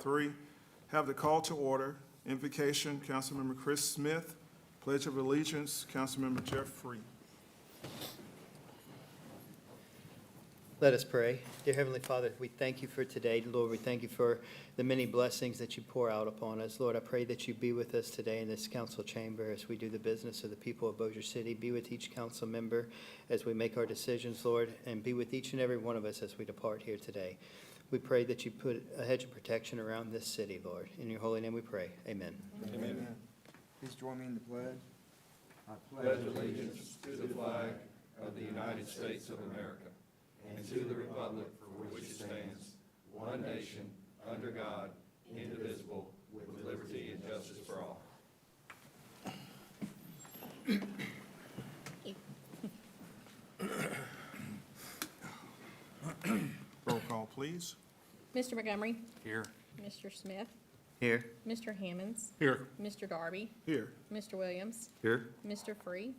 2023. Have the call to order. Invocation, Councilmember Chris Smith. Pledge of Allegiance, Councilmember Jeff Free. Let us pray. Dear Heavenly Father, we thank you for today. Lord, we thank you for the many blessings that you pour out upon us. Lord, I pray that you be with us today in this council chamber as we do the business of the people of Bossier City. Be with each council member as we make our decisions, Lord, and be with each and every one of us as we depart here today. We pray that you put a hedge of protection around this city, Lord. In your holy name we pray. Amen. Amen. Please join me in the pledge. I Pledge allegiance to the flag of the United States of America and to the republic for which it stands, one nation, under God, indivisible, with liberty and justice for all. Roll call, please. Mr. Montgomery. Here. Mr. Smith. Here. Mr. Hammonds. Here. Mr. Darby. Here. Mr. Williams. Here. Mr. Free.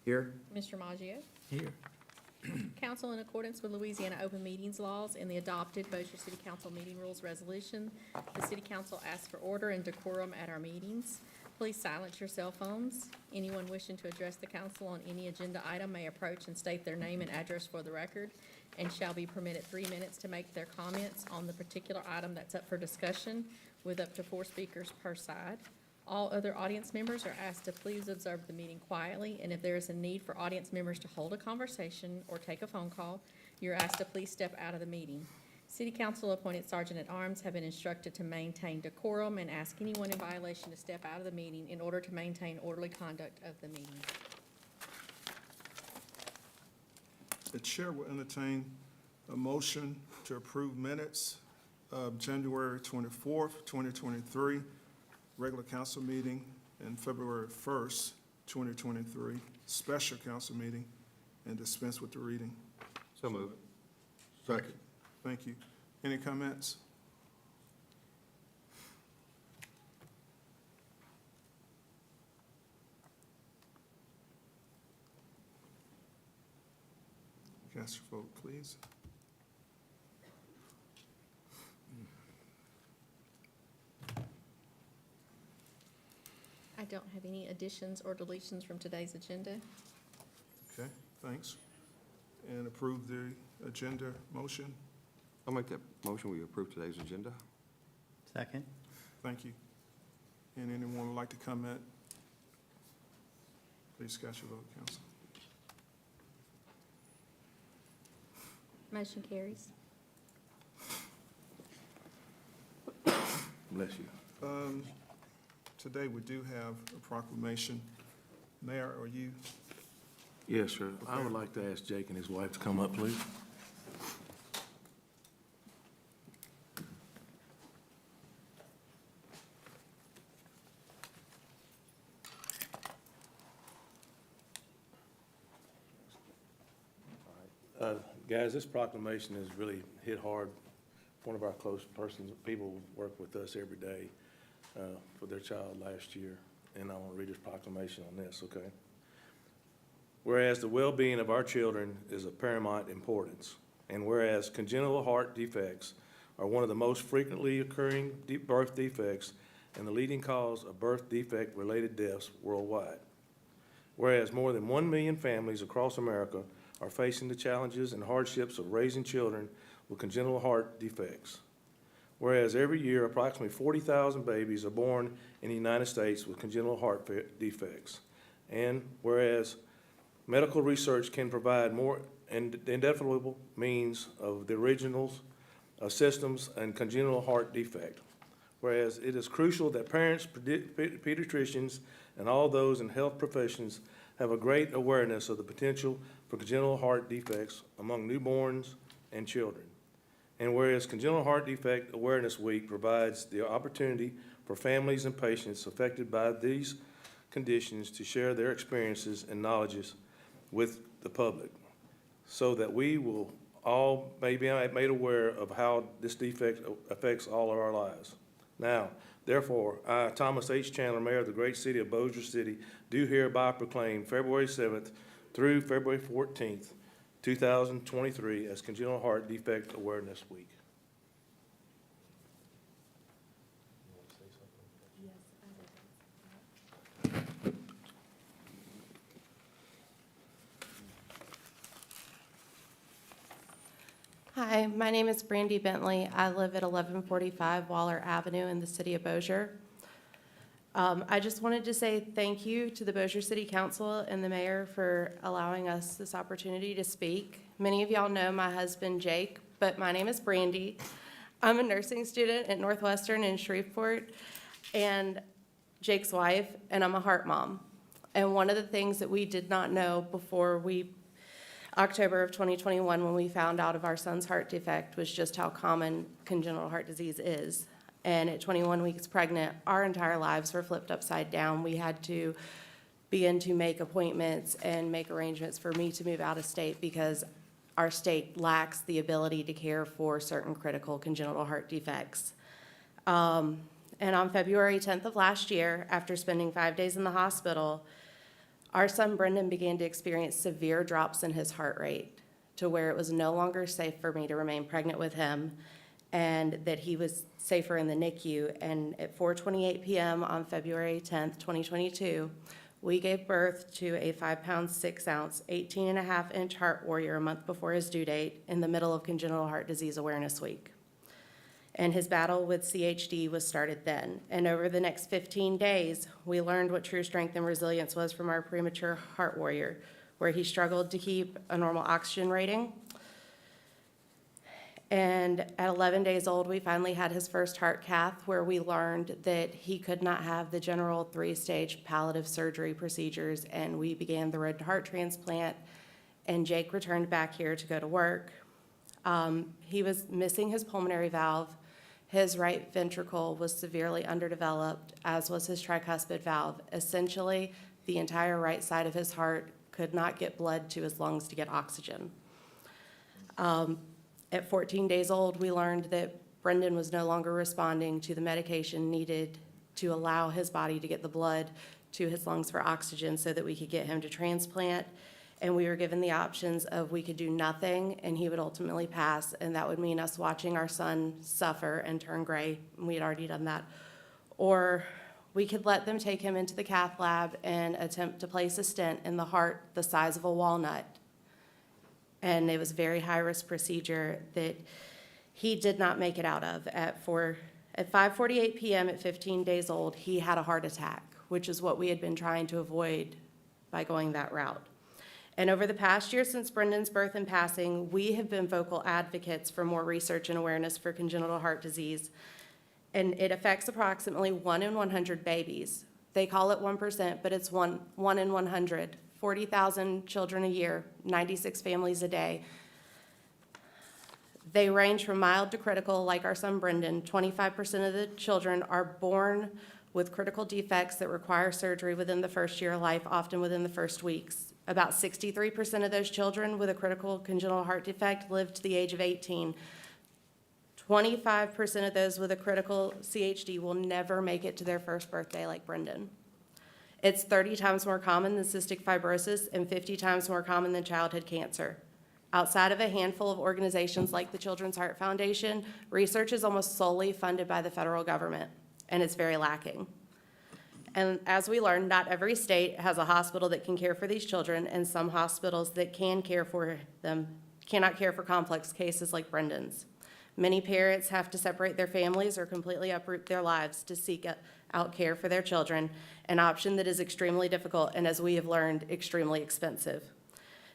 Here. Mr. Maggio. Here. Council, in accordance with Louisiana open meetings laws and the adopted Bossier City Council meeting rules resolution, the City Council asks for order and decorum at our meetings. Please silence your cell phones. Anyone wishing to address the council on any agenda item may approach and state their name and address for the record, and shall be permitted 3 minutes to make their comments on the particular item that's up for discussion, with up to 4 speakers per side. All other audience members are asked to please observe the meeting quietly, and if there is a need for audience members to hold a conversation or take a phone call, you're asked to please step out of the meeting. City Council appointed Sergeant-at-Arms have been instructed to maintain decorum and ask anyone in violation to step out of the meeting in order to maintain orderly conduct of the meeting. The chair will entertain a motion to approve minutes of January 24th, 2023, regular council meeting, and February 1st, 2023, special council meeting, and dispense with the reading. So move it. Second. Thank you. Any comments? Cast your vote, please. I don't have any additions or deletions from today's agenda. Okay, thanks. And approve the agenda motion. I'll make that motion. We approve today's agenda. Second. Thank you. And anyone would like to comment? Please cast your vote, council. Motion carries. Bless you. Today, we do have a proclamation. Mayor, are you? Yes, sir. I would like to ask Jake and his wife to come up, please. Guys, this proclamation has really hit hard. One of our close persons, people work with us every day for their child last year, and I want to read this proclamation on this, okay? Whereas the well-being of our children is of paramount importance, and whereas congenital heart defects are one of the most frequently occurring birth defects and the leading cause of birth defect-related deaths worldwide. Whereas more than 1 million families across America are facing the challenges and hardships of raising children with congenital heart defects. Whereas every year approximately 40,000 babies are born in the United States with congenital heart defects. And whereas medical research can provide more indefinable means of the originals, systems, and congenital heart defect. Whereas it is crucial that parents, pediatricians, and all those in health professions have a great awareness of the potential for congenital heart defects among newborns and children. And whereas Congenital Heart Defect Awareness Week provides the opportunity for families and patients affected by these conditions to share their experiences and knowledges with the public, so that we will all may be made aware of how this defect affects all of our lives. Now, therefore, I, Thomas H. Chandler, Mayor of the great city of Bossier City, do hereby proclaim February 7th through February 14th, 2023 as Congenital Heart Defect Awareness Week. my name is Brandy Bentley. I live at 1145 Waller Avenue in the city of Bossier. I just wanted to say thank you to the Bossier City Council and the mayor for allowing us this opportunity to speak. Many of y'all know my husband Jake, but my name is Brandy. I'm a nursing student at Northwestern in Shreveport, and Jake's wife, and I'm a heart mom. And one of the things that we did not know before October of 2021, when we found out of our son's heart defect, was just how common congenital heart disease is. And at 21 weeks pregnant, our entire lives were flipped upside down. We had to begin to make appointments and make arrangements for me to move out of state because our state lacks the ability to care for certain critical congenital heart defects. And on February 10th of last year, after spending 5 days in the hospital, our son Brendan began to experience severe drops in his heart rate to where it was no longer safe for me to remain pregnant with him, and that he was safer in the NICU. And at 4:28 p.m. on February 10th, 2022, we gave birth to a 5-pound, 6-ounce, 18.5-inch heart warrior a month before his due date in the middle of Congenital Heart Disease Awareness Week. And his battle with CHD was started then. And over the next 15 days, we learned what true strength and resilience was from our premature heart warrior, where he struggled to keep a normal oxygen rating. And at 11 days old, we finally had his first heart cath, where we learned that he could not have the general 3-stage palliative surgery procedures, and we began the road to heart transplant, and Jake returned back here to go to work. He was missing his pulmonary valve. His right ventricle was severely underdeveloped, as was his tricuspid valve. Essentially, the entire right side of his heart could not get blood to his lungs to get oxygen. At 14 days old, we learned that Brendan was no longer responding to the medication needed to allow his body to get the blood to his lungs for oxygen so that we could get him to transplant. And we were given the options of we could do nothing and he would ultimately pass, and that would mean us watching our son suffer and turn gray, and we had already done that. Or we could let them take him into the cath lab and attempt to place a stent in the heart the size of a walnut. And it was a very high-risk procedure that he did not make it out of. At 5:48 p.m. at 15 days old, he had a heart attack, which is what we had been trying to avoid by going that route. And over the past year since Brendan's birth and passing, we have been vocal advocates for more research and awareness for congenital heart disease. And it affects approximately 1 in 100 babies. They call it 1%, but it's one in 100. 40,000 children a year, 96 families a day. They range from mild to critical, like our son Brendan. 25% of the children are born with critical defects that require surgery within the first year of life, often within the first weeks. About 63% of those children with a critical congenital heart defect live to the age of 18. 25% of those with a critical CHD will never make it to their first birthday like Brendan. It's 30 times more common than cystic fibrosis and 50 times more common than childhood cancer. Outside of a handful of organizations like the Children's Heart Foundation, research is almost solely funded by the federal government, and it's very lacking. And as we learned, not every state has a hospital that can care for these children, and some hospitals that can care for them cannot care for complex cases like Brendan's. Many parents have to separate their families or completely uproot their lives to seek out care for their children, an option that is extremely difficult and, as we have learned, extremely expensive.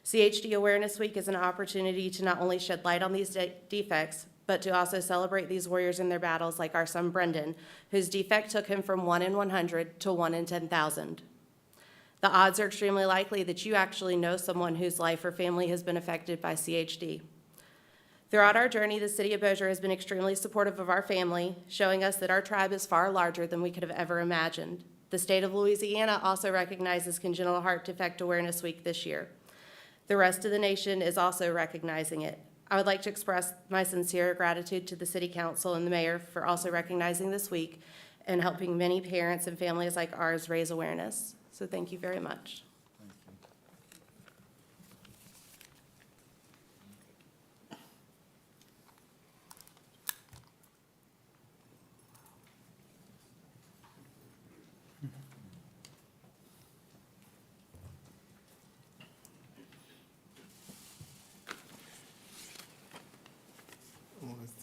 CHD Awareness Week is an opportunity to not only shed light on these defects, but to also celebrate these warriors in their battles, like our son Brendan, whose defect took him from 1 in 100 to 1 in 10,000. The odds are extremely likely that you actually know someone whose life or family has been affected by CHD. Throughout our journey, the city of Bossier has been extremely supportive of our family, showing us that our tribe is far larger than we could have ever imagined. The state of Louisiana also recognizes Congenital Heart Defect Awareness Week this year. The rest of the nation is also recognizing it. I would like to express my sincere gratitude to the City Council and the Mayor for also recognizing this week and helping many parents and families like ours raise awareness. So thank you very much.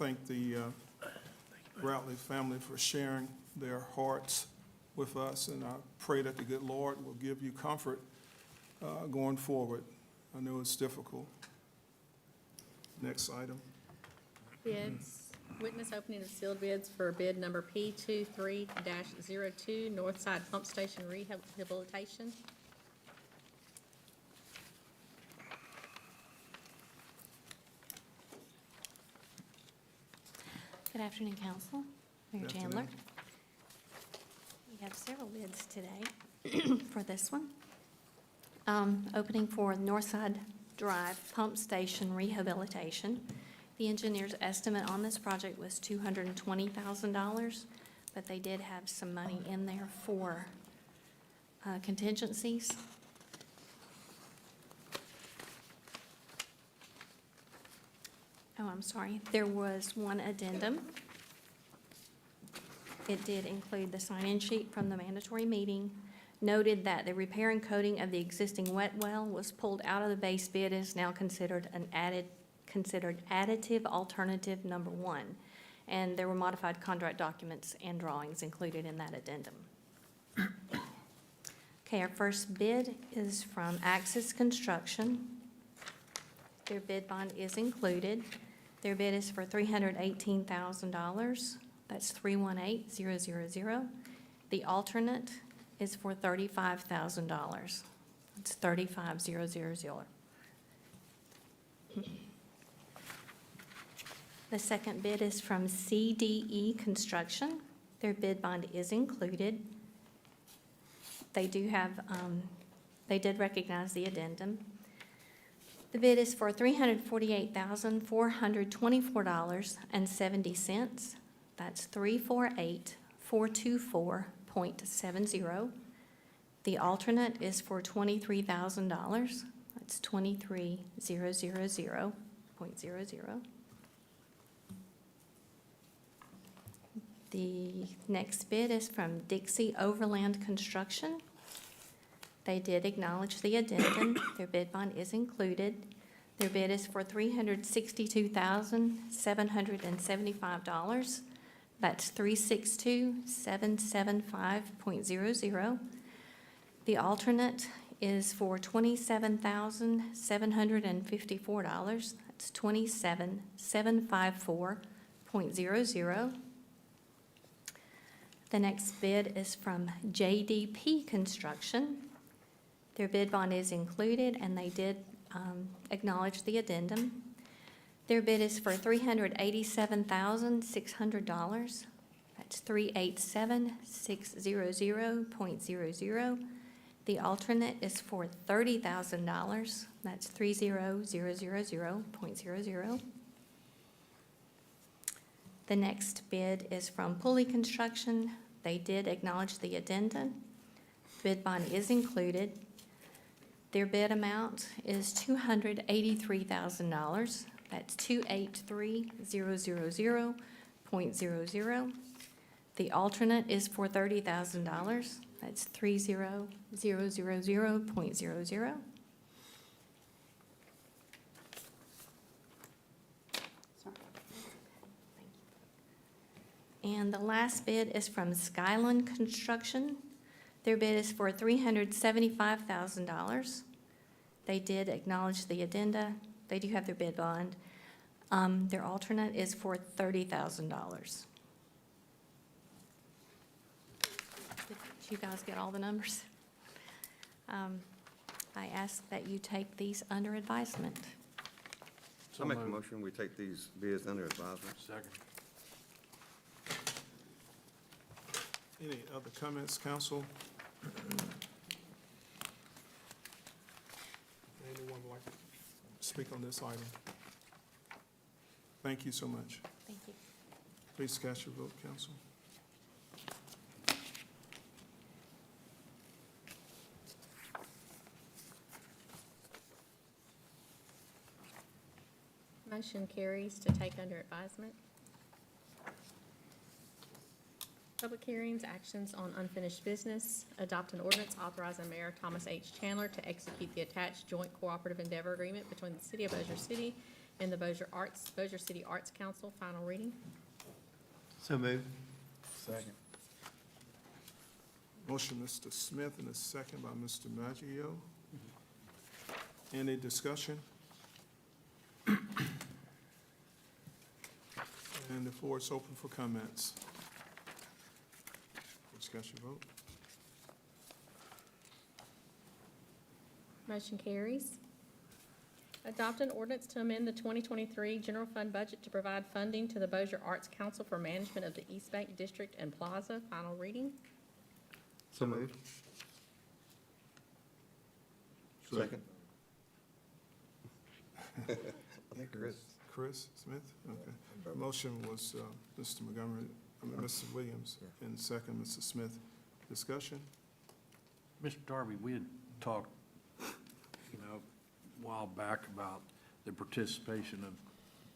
thank the Routley family for sharing their hearts with us, and I pray that the good Lord will give you comfort going forward. I know it's difficult. Next item. Bids. Witness opening of sealed bids for bid number P23-02, Northside Pump Station Rehabilitation. Good afternoon, Council. Mayor Good Chandler. afternoon. We have several bids today for this one. Opening for Northside Drive Pump Station Rehabilitation. The engineer's estimate on this project was $220,000, but they did have some money in there for contingencies. Oh, I'm sorry. There was one addendum. It did include the sign-in sheet from the mandatory meeting, noted that the repair and coating of the existing wet well was pulled out of the base bid and is now considered additive alternative number 1. And there were modified contract documents and drawings included in that addendum. Okay, our first bid is from Axis Construction. Their bid bond is included. Their bid is for $318,000. That's 318,000. The alternate is for $35,000. It's 35,000. The second bid is from CDE Construction. Their bid bond is included. They do have, they did recognize the addendum. The bid is for $348,424.70. That's 348,424.70. The alternate is for $23,000. That's 23,000.00. The next bid is from Dixie Overland Construction. They did acknowledge the addendum. Their bid bond is included. Their bid is for $362,775. That's 362,775.00. The alternate is for $27,754. That's 27,754.00. The next bid is from JDP Construction. Their bid bond is included, and they did acknowledge the addendum. Their bid is for $387,600. That's 387,600.00. The alternate is for $30,000. That's 30,000.00. The next bid is from Pulley Construction. They did acknowledge the addendum. Bid bond is included. Their bid amount is $283,000. That's 283,000.00. The alternate is for $30,000. That's 30,000.00. And the last bid is from Skyland Construction. Their bid is for $375,000. They did acknowledge the addenda. They do have their bid bond. Their alternate is for $30,000. Did you guys get all the numbers? I ask that you take these under advisement. I make a motion, we take these bids under advisement. Second. Any other comments, council? Anyone would like to speak on this item? Thank you so much. Thank you. Please cast your vote, council. Motion carries to take under advisement. Public hearings, actions on unfinished business. Adopt an ordinance authorizing Mayor Thomas H. Chandler to execute the attached joint cooperative endeavor agreement between the City of Bossier City and the Bossier City Arts Council, final reading. So moved. Second. Motion, Mr. Smith, and a second by Mr. Maggio. Any discussion? And the floor is open for comments. Discussion vote. Motion carries. Adopt an ordinance to amend the 2023 general fund budget to provide funding to the Bossier Arts Council for management of the East Bank District and Plaza, final reading. So moved. Second. Yeah, Chris. Chris Smith? Okay. Motion was Mr. Montgomery, Mr. Williams, and second, Mr. Smith. Discussion? Mr. Darby, we had talked, a while back about the participation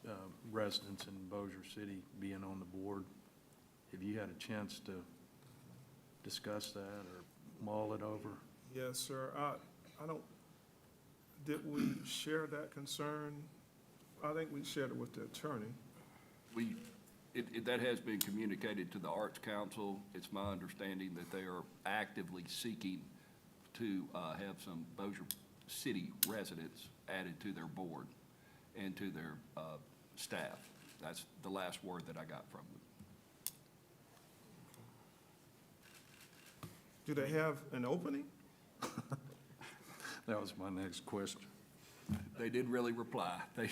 of residents in Bossier City being on the board. Have you had a chance to discuss that or mull it over? Yes, sir. I don't, did we share that concern? I think we shared it with the attorney. That has been communicated to the Arts Council. It's my understanding that they are actively seeking to have some Bossier City residents added to their board and to their staff. That's the last word that I got from them. Do they have an opening? That was my next question. They did really reply. They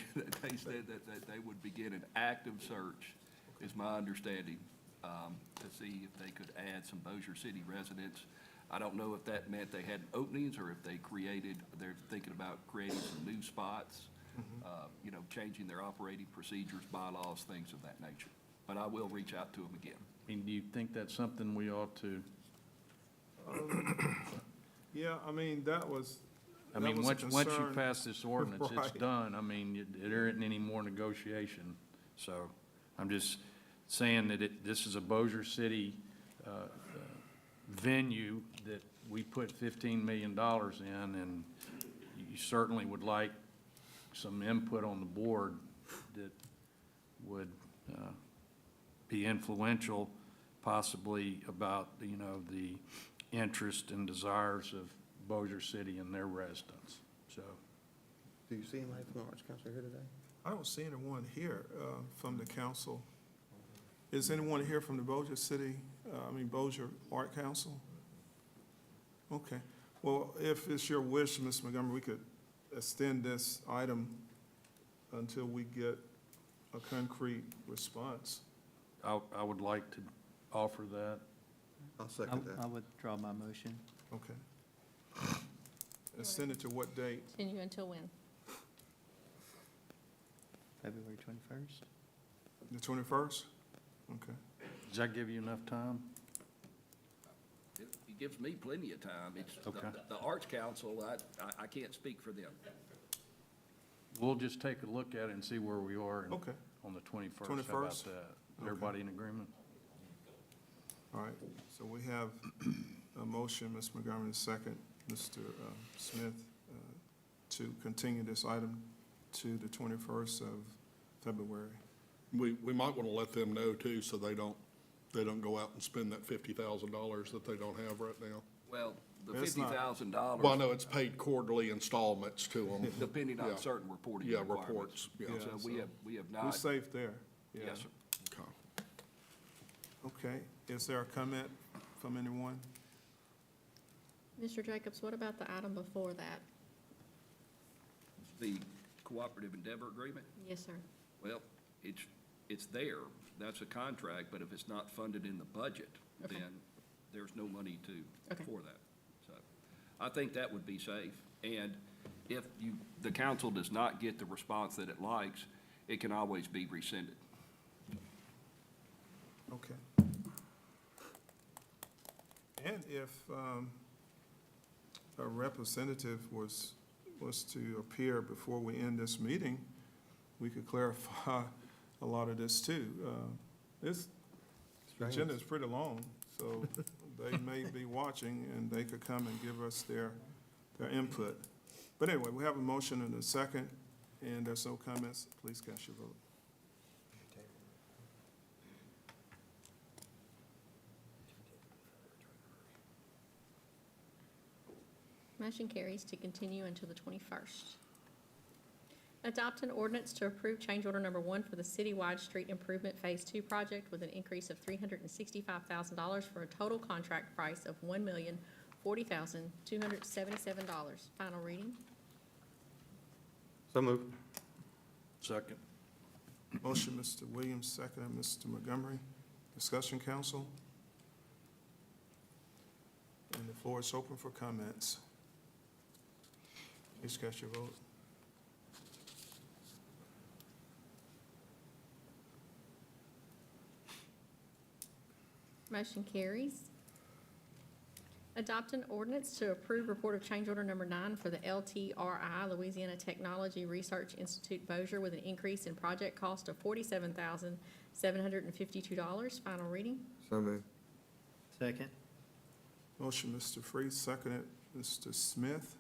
said that they would begin an active search, is my understanding, to see if they could add some Bossier City residents. I don't know if that meant they had openings or if they're thinking about creating some new spots, changing their operating procedures, bylaws, things of that nature. But I will reach out to them again. I mean, do you think that's something we ought to, Yeah, I mean, that was I mean, a once you concern. pass this ordinance, it's Right. done. I mean, there isn't any more negotiation. So I'm just saying that this is a Bossier City venue that we put $15 million in, and you certainly would like some input on the board that would be influential, possibly about, the interest and desires of Bossier City and their residents. So, Do you see anybody from the Arts Council here today? I don't see anyone here from the council. Is anyone here from the Bossier City, Bossier Art Council? Okay. Well, if it's your wish, Ms. Montgomery, we could extend this item until we get a concrete response. I would like to offer that. I'll second that. I withdraw my motion. Okay. Extend it to what date? Continue until when? February 21st? The 21st? Okay. Does that give you enough time? It gives me plenty of time. It's Okay. the Arts Council, I can't speak for them. We'll just take a look at it and see where we are Okay. on the 21st. 21st? How about that? Everybody in agreement? All right. So we have a motion, Ms. Montgomery, a second, Mr. Smith, to continue this item to the 21st of February. We might want to let them know too, so they don't go out and spend that $50,000 that they don't have right now. Well, the It's not- $50,000. Well, I know it's paid quarterly installments to them. Depending Yeah. on certain reporting Yeah, requirements. reports, yeah. Yeah, So we have We're not, safe there. Yeah. yes, sir. Okay. Okay. Is there a comment from anyone? Mr. Jacobs, what about the item before that? The cooperative endeavor agreement, Yes, sir. well, it's there. That's a contract, but if it's not funded in the budget, Okay. then there's no money Okay. for that. So I think that would be safe. And if the council does not get the response that it likes, it can always be rescinded. Okay. And if a representative was to appear before we end this meeting, we could clarify a lot of this too. This agenda is pretty long, so they may be watching and they could come and give us their input. But anyway, we have a motion and a second. And there's no comments, please cast your vote. Motion carries to continue until the 21st. Adopt an ordinance to approve change order number 1 for the citywide street improvement Phase 2 project with an increase of $365,000 for a total contract price of $1,040,277. Final reading. So moved. Second. Motion, Mr. Williams, second, Mr. Montgomery. Discussion, council? And the floor is open for comments. Please cast your vote. Motion carries. Adopt an ordinance to approve report of change order number 9 for the LTRI, Louisiana Technology Research Institute Bossier, with an increase in project cost of $47,752. Final reading. So moved. Second. Motion, Mr. Freeze, seconded, Mr. Smith.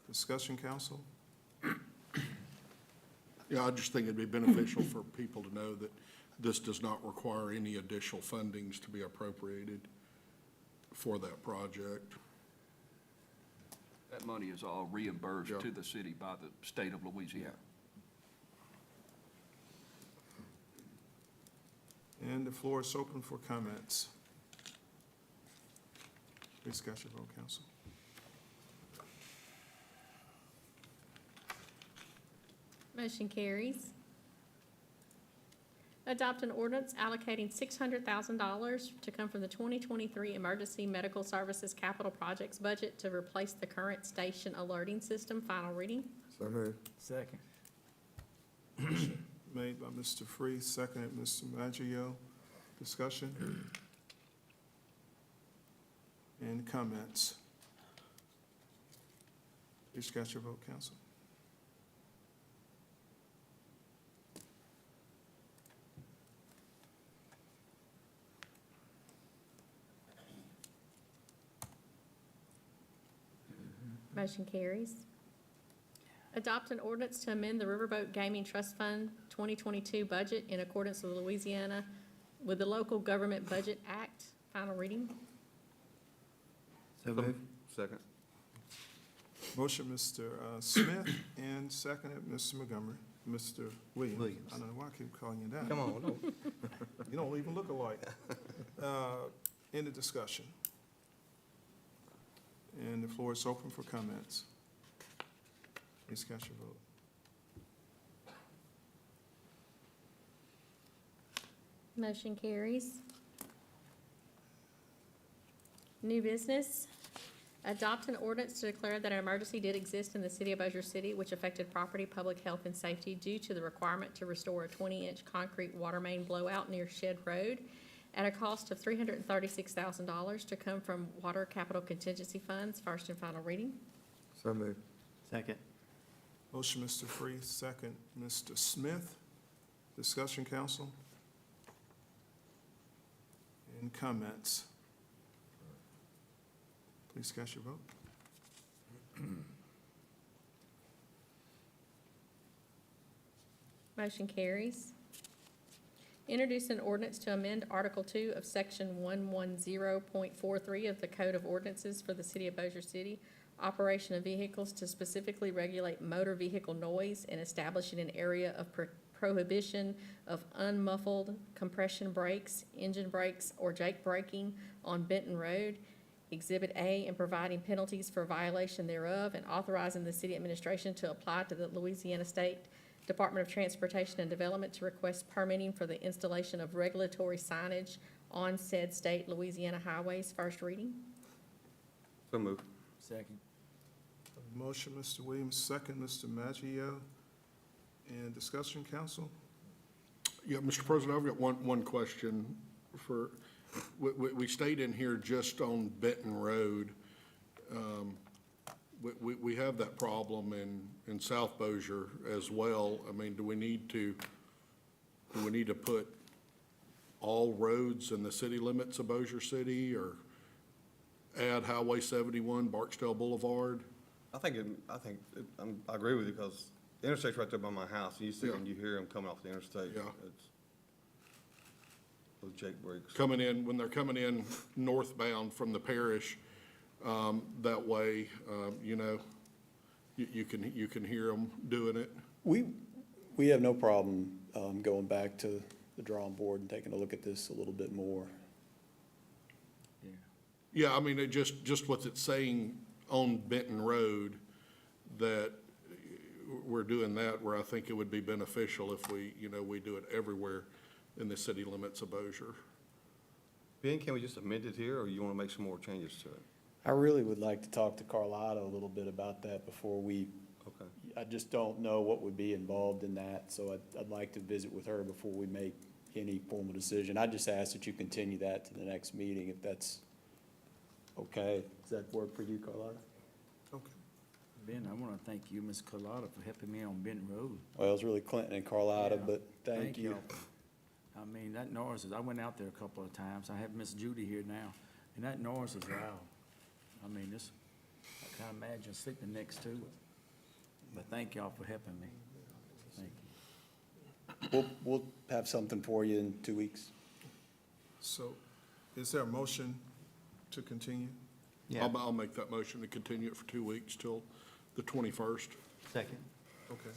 Discussion, council? Yeah, I just think it'd be beneficial for people to know that this does not require any additional fundings to be appropriated for that project. That money is all reimbursed Yeah. to the city by the state of Louisiana. And the floor is open for comments. Please cast your vote, council. Motion carries. Adopt an ordinance allocating $600,000 to come from the 2023 Emergency Medical Services Capital Projects budget to replace the current station alerting system. Final reading. So moved. Second. Made by Mr. Freeze, seconded, Mr. Maggio. Discussion? And comments? Please cast your vote, council. Motion carries. Adopt an ordinance to amend the Riverboat Gaming Trust Fund 2022 budget in accordance with Louisiana, with the Local Government Budget Act. Final reading. So moved. Second. Motion, Mr. Smith, and seconded, Mr. Montgomery. Mr. Williams. Williams. I don't know why I keep calling you that. Come on, no. You don't even look alike. Any discussion? And the floor is open for comments. Please cast your vote. Motion carries. New business. Adopt an ordinance to declare that an emergency did exist in the city of Bossier City which affected property, public health, and safety due to the requirement to restore a 20-inch concrete water main blowout near Shed Road at a cost of $336,000 to come from Water Capital Contingency Funds. First and final reading. So moved. Second. Motion, Mr. Freeze, second, Mr. Smith. Discussion, council? And comments? Please cast your vote. Motion carries. Introduce an ordinance to amend Article 2 of Section 110.43 of the Code of Ordinances for the City of Bossier City, operation of vehicles to specifically regulate motor vehicle noise and establishing an area of prohibition of unmuffled compression brakes, engine brakes, or jake braking on Benton Road, Exhibit A, and providing penalties for violation thereof, and authorizing the city administration to apply to the Louisiana State Department of Transportation and Development to request permitting for the installation of regulatory signage on said state Louisiana highways. First reading. So moved. Second. Motion, Mr. Williams, second, Mr. Maggio. And discussion, council? Yeah, Mr. President, I've got one question for, we stayed in here just on Benton Road. We have that problem in South Bossier as well. I mean, do we need to put all roads in the city limits of Bossier City, or add Highway 71, Barksdale Boulevard? I agree with you because The interstate's right there by my house, and you see, Yeah. and you hear them coming off the interstate. Yeah. It's- Those Jake brakes. Coming in, when they're coming in northbound from the parish, that way, you know, you can hear them doing it. We have no problem going back to the drawing board and taking a look at this a little bit more. Yeah, I mean, it just what it's saying on Benton Road, that we're doing that, where I think it would be beneficial if we, you know, we do it everywhere in the city limits of Bossier. Ben, can we just amend it here, or you want to make some more changes to it? I really would like to talk to Carlotta a little bit about that before we, Okay. I just don't know what would be involved in that, so I'd like to visit with her before we make any formal decision. I just ask that you continue that to the next meeting, if that's okay. Does that work for you, Carlotta? Okay. Ben, I want to thank you, Ms. Carlotta, for helping me on Benton Road. Well, it was really Clinton and Carlotta, Yeah. but thank you. y'all. I mean, that noise is, I went out there a couple of times. I have Miss Judy here now, and that noise is loud. I mean, this, I can't imagine sleeping next to it. But thank y'all for helping me. Thank you. We'll have something for you in 2 weeks. So is there a motion to continue? Yeah. I'll make that motion to continue it for 2 weeks till the 21st. Second. Okay.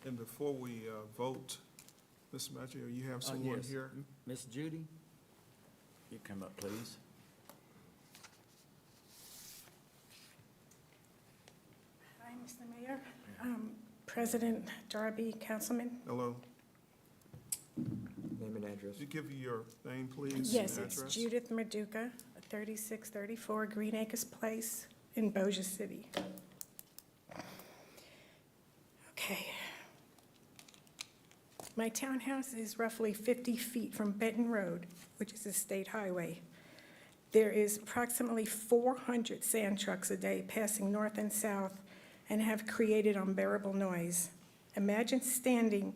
And before we vote, Mr. Maggio, you have someone Yes. here? Miss Judy, you come up, please. Hi, Mr. Mayor, President Darby, Councilman. Hello. Name and address. Could you give your name, please? Yes, and it's address? Judith Maduka, 3634 Green Acres Place in Bossier City. Okay. My townhouse is roughly 50 feet from Benton Road, which is a state highway. There is approximately 400 sand trucks a day passing north and south and have created unbearable noise. Imagine standing,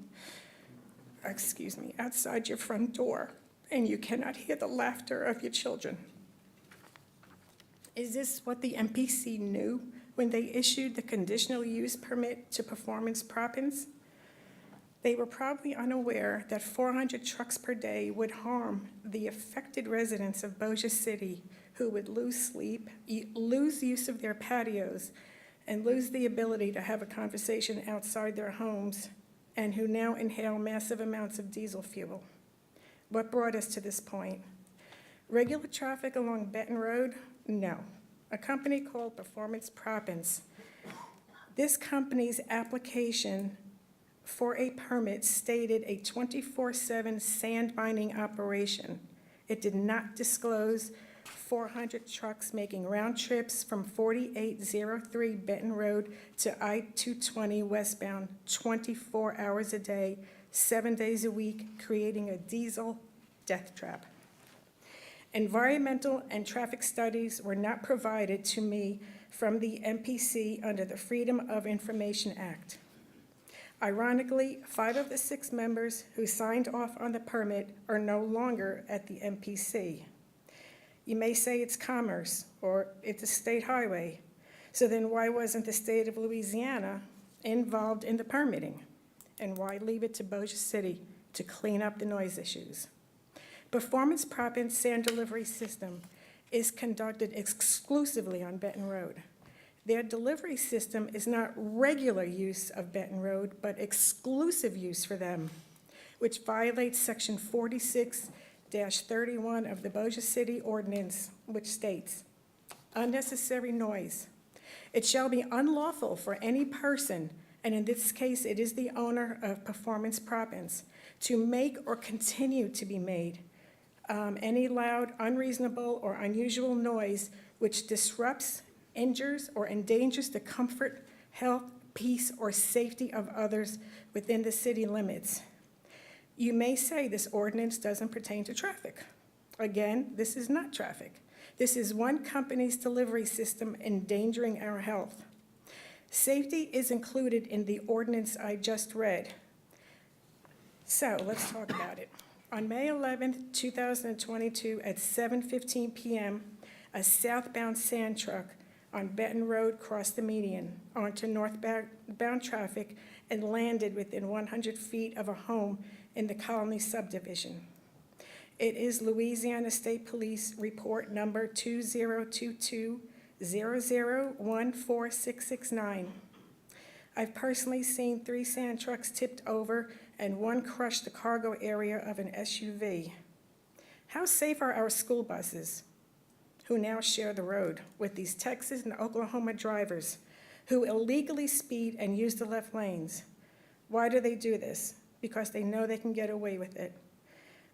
outside your front door and you cannot hear the laughter of your children. Is this what the MPC knew when they issued the conditional use permit to Performance Proppins? They were probably unaware that 400 trucks per day would harm the affected residents of Bossier City, who would lose sleep, lose use of their patios, and lose the ability to have a conversation outside their homes, and who now inhale massive amounts of diesel fuel. What brought us to this point? Regular traffic along Benton Road? No. A company called Performance Proppins. This company's application for a permit stated a 24/7 sand mining operation. It did not disclose 400 trucks making round trips from 4803 Benton Road to I-220 westbound 24 hours a day, 7 days a week, creating a diesel death trap. Environmental and traffic studies were not provided to me from the MPC under the Freedom of Information Act. Ironically, 5 of the 6 members who signed off on the permit are no longer at the MPC. You may say it's commerce or it's a state highway. So then why wasn't the state of Louisiana involved in the permitting? And why leave it to Bossier City to clean up the noise issues? Performance Proppins sand delivery system is conducted exclusively on Benton Road. Their delivery system is not regular use of Benton Road, but exclusive use for them, which violates Section 46-31 of the Bossier City Ordinance, which states, unnecessary noise. It shall be unlawful for any person, and in this case it is the owner of Performance Proppins, to make or continue to be made any loud, unreasonable, or unusual noise which disrupts, injures, or endangers the comfort, health, peace, or safety of others within the city limits. You may say this ordinance doesn't pertain to traffic. Again, this is not traffic. This is one company's delivery system endangering our health. Safety is included in the ordinance I just read. So let's talk about it. On May 11th, 2022, at 7:15 p.m., a southbound sand truck on Benton Road crossed the median onto northbound traffic and landed within 100 feet of a home in the Colony subdivision. It is Louisiana State Police Report Number 2022-00146669. I've personally seen 3 sand trucks tipped over and 1 crushed the cargo area of an SUV. How safe are our school buses, who now share the road with these Texas and Oklahoma drivers who illegally speed and use the left lanes? Why do they do this? Because they know they can get away with it.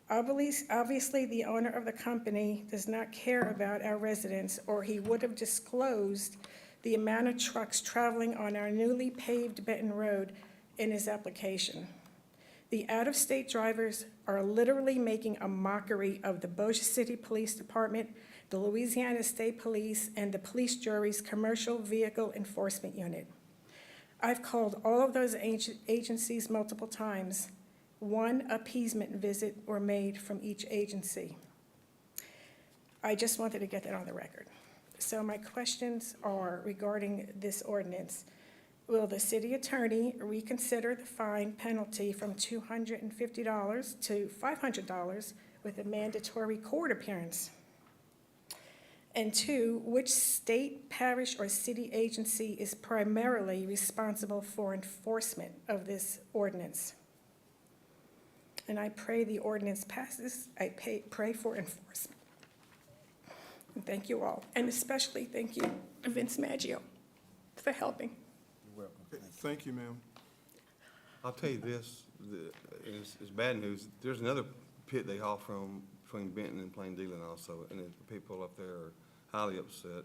Obviously, the owner of the company does not care about our residents, or he would have disclosed the amount of trucks traveling on our newly paved Benton Road in his application. The out-of-state drivers are literally making a mockery of the Bossier City Police Department, the Louisiana State Police, and the police jury's Commercial Vehicle Enforcement Unit. I've called all of those agencies multiple times. 1 appeasement visit were made from each agency. I just wanted to get that on the record. So my questions are regarding this ordinance. Will the city attorney reconsider the fine penalty from $250 to $500 with a mandatory court appearance? And 2, which state, parish, or city agency is primarily responsible for enforcement of this ordinance? And I pray the ordinance passes. I pray for enforcement. And thank you all, and especially thank you, Vince Maggio, for helping. Thank you, ma'am. I'll tell you this, it's bad news. There's another pit they haul from between Benton and Plain Dealing also, and the people up there are highly upset.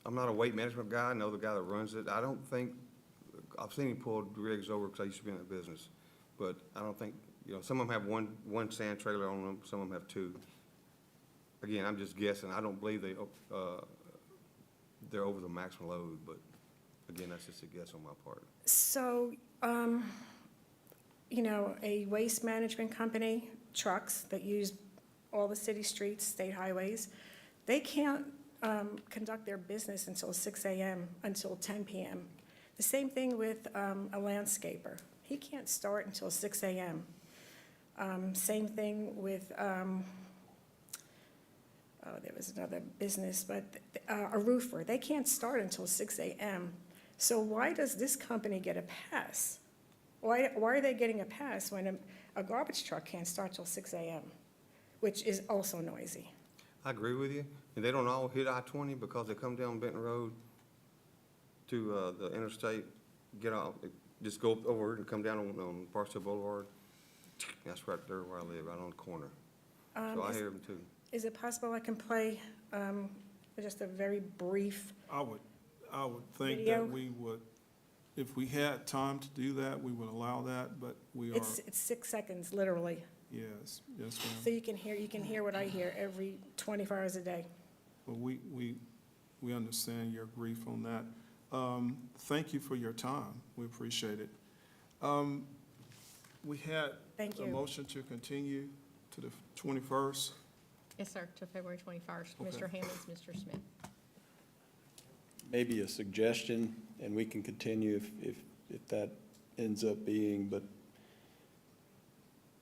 I'm not a weight management guy. I know the guy that runs it. I don't think, I've seen him pull rigs over because I used to be in that business. But I don't think, some of them have one sand trailer on them, some of them have 2. Again, I'm just guessing. I don't believe they're over the maximum load, but again, that's just a guess on my part. So, a waste management company, trucks that use all the city streets, state highways, they can't conduct their business until 6 a.m., until 10 p.m. The same thing with a landscaper. He can't start until 6 a.m. Same thing with, there was another business, but a roofer. They can't start until 6 a.m. So why does this company get a pass? Why are they getting a pass when a garbage truck can't start till 6 a.m., which is also noisy? I agree with you. And they don't all hit I-20 because they come down Benton Road to the interstate, get off, just go over and come down on Bossier Boulevard. That's right there where I live, right on the corner. So I hear them too. Is it possible I can play just a very brief? I would think Video? that we would, if we had time to do that, we would allow that, but we are, It's 6 seconds, literally. yes, ma'am. So you can hear what I hear every 24 hours a day. Well, we understand your grief on that. Thank you for your time. We appreciate it. We had Thank a you. motion to continue to the 21st. Yes, sir, to February 21st. Mr. Hammonds, Mr. Smith. Maybe a suggestion, and we can continue if that ends up being, but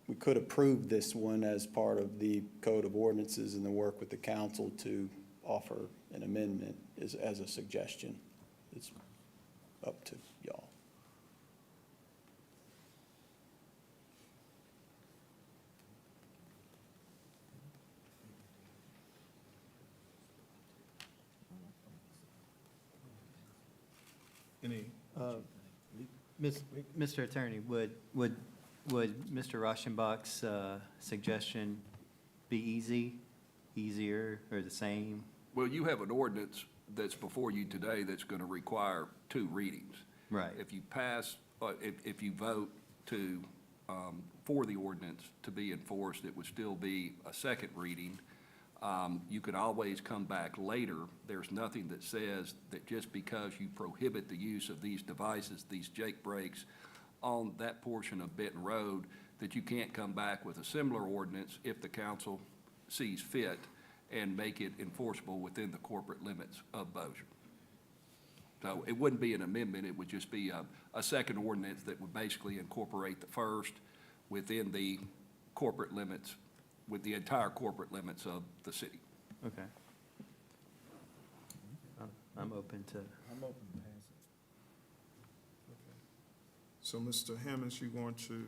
we could approve this one as part of the Code of Ordinances and then work with the council to offer an amendment as a suggestion. It's up to y'all. Any, Mr. Attorney, would Mr. Rauschenbach's suggestion be easier, or the same? Well, you have an ordinance that's before you today that's going to require 2 readings. Right. If you pass, if you vote to, for the ordinance to be enforced, it would still be a 2nd reading. You could always come back later. There's nothing that says that just because you prohibit the use of these devices, these Jake brakes, on that portion of Benton Road, that you can't come back with a similar ordinance if the council sees fit and make it enforceable within the corporate limits of Bossier. So it wouldn't be an amendment, it would just be a second ordinance that would basically incorporate the first within the corporate limits, with the entire corporate limits of the city. Okay. I'm open to, I'm open to pass it. So, Mr. Hammond, you going to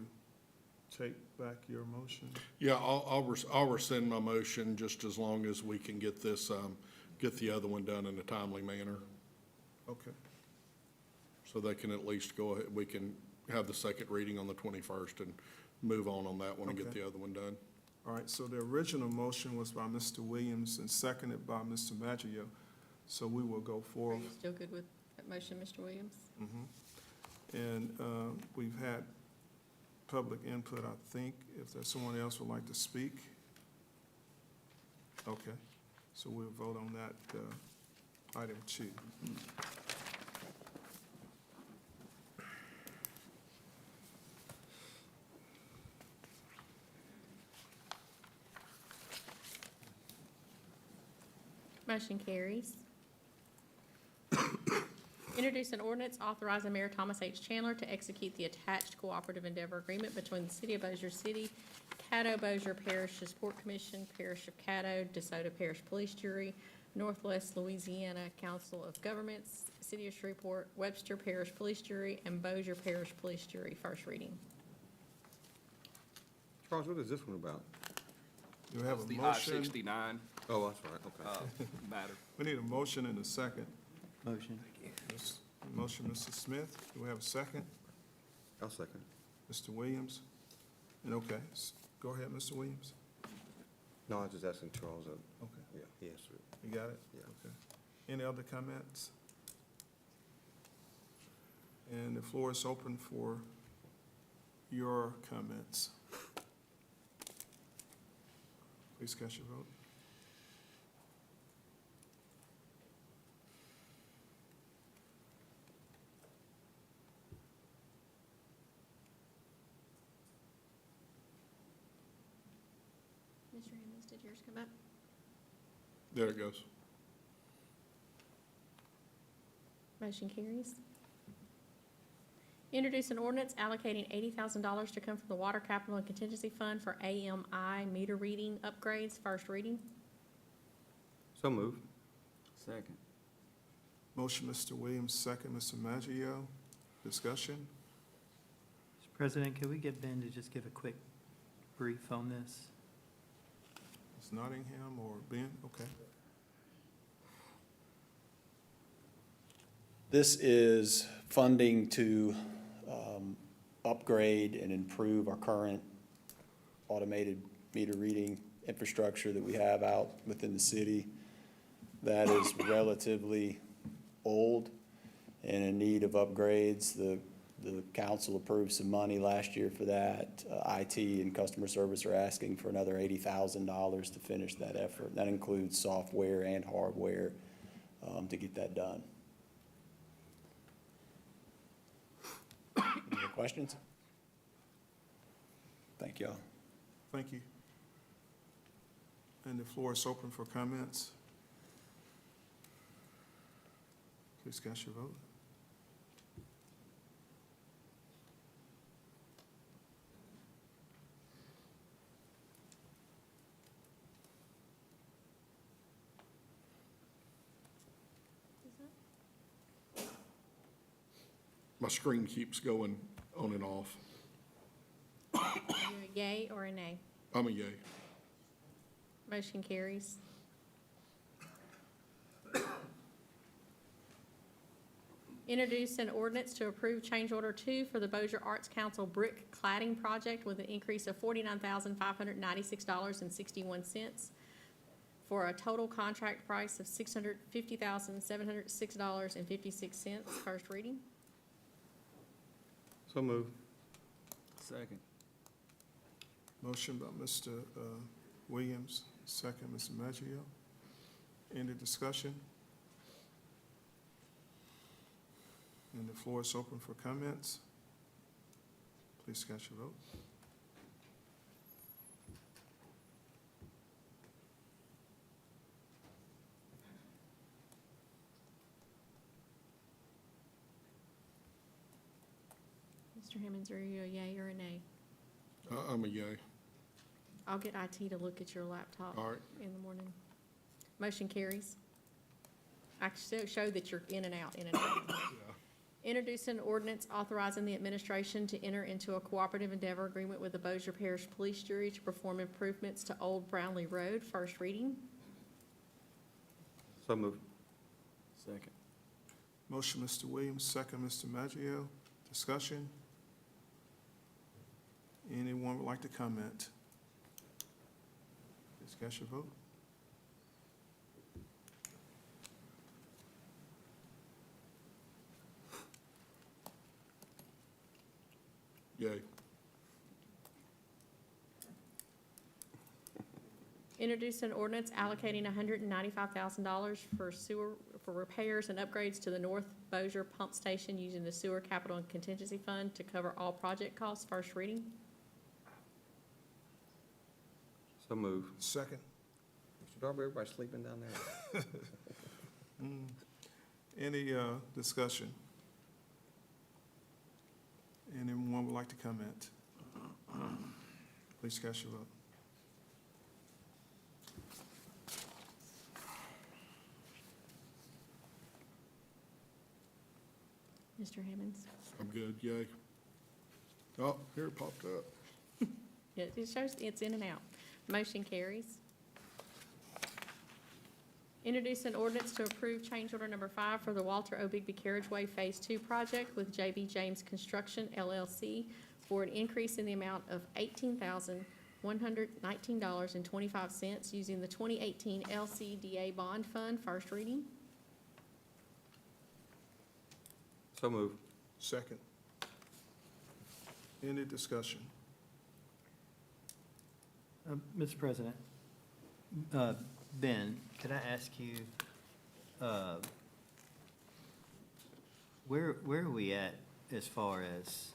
take back your motion? Yeah, I'll rescind my motion just as long as we can get this, get the other one done in a timely manner. Okay. So they can at least go ahead, we can have the second reading on the 21st and move on that one and get Okay. the other one done. All right, so the original motion was by Mr. Williams and seconded by Mr. Maggio. So we will go Are forward. you still good with that motion, Mr. Williams? And we've had public input, I think. If there's someone else would like to speak. Okay, so we'll vote on that, item 2. Motion carries. Introduce an ordinance authorizing Mayor Thomas H. Chandler to execute the attached cooperative endeavor agreement between the City of Bossier City, Caddo Bossier Parish Support Commission, Parish of Caddo, DeSoto Parish Police Jury, Northwest Louisiana Council of Governments, City of Shreveport, Webster Parish Police Jury, and Bossier Parish Police Jury. First reading. Charles, what is this one about? You have That's a the motion. I-69 Oh, that's right, okay. matter. We need a motion and a second. motion. Motion, Mr. Smith. Do we have a second? I'll second. Mr. Williams? And okay, go ahead, Mr. Williams. No, I was just asking Charles, Okay, yeah, he answered it. you got it? Yeah. Okay. Any other comments? And the floor is open for your comments. Please cast your vote. Mr. Hammond, did yours come up? There it goes. Motion carries. Introduce an ordinance allocating $80,000 to come from the Water Capital and Contingency Fund for AMI meter reading upgrades. First reading. So moved. Second. Motion, Mr. Williams, second, Mr. Maggio. Discussion? Mr. President, could we get Ben to just give a quick brief on this? Ms. Nottingham or Ben? Okay. This is funding to upgrade and improve our current automated meter reading infrastructure that we have out within the city. That is relatively old and in need of upgrades. The council approved some money last year for that. IT and customer service are asking for another $80,000 to finish that effort. That includes software and hardware to get that done. Any other questions? Thank y'all. Thank you. And the floor is open for comments. Please cast your vote. My screen keeps going on and off. Are you a yay or a nay? I'm a yay. Motion carries. Introduce an ordinance to approve change order 2 for the Bossier Arts Council brick cladding project with an increase of $49,596.61 for a total contract price of $650,706.56. First reading. So moved. Second. Motion by Mr. Williams, second, Mr. Maggio. Any discussion? And the floor is open for comments. Please cast your vote. Mr. Hammond, are you a yea or a nay? I'm a yay. I'll get IT to look at your laptop All right. in the morning. Motion carries. I can show that you're in and out, in and out. Introduce an ordinance authorizing the administration to enter into a cooperative endeavor agreement with the Bossier Parish Police Jury to perform improvements to Old Brownlee Road. First reading. So moved. Second. Motion, Mr. Williams, second, Mr. Maggio. Discussion? Anyone would like to comment? Discuss your vote. Yay. Introduce an ordinance allocating $195,000 for repairs and upgrades to the North Bossier Pump Station using the Sewer Capital and Contingency Fund to cover all project costs. First reading. So moved. Second. Mr. Darby, everybody sleeping down there? Any discussion? Anyone would like to comment? Please cast your vote. Mr. Hammonds? I'm good, yay. Oh, here it popped up. Yeah, it shows it's in and out. Motion carries. Introduce an ordinance to approve change order number 5 for the Walter O. Bigby Carriageway Phase 2 project with J.B. James Construction LLC for an increase in the amount of $18,119.25 using the 2018 LCDA bond fund. First reading. So moved. Second. Any discussion? Mr. President, Ben, could I ask you, where are we at as far as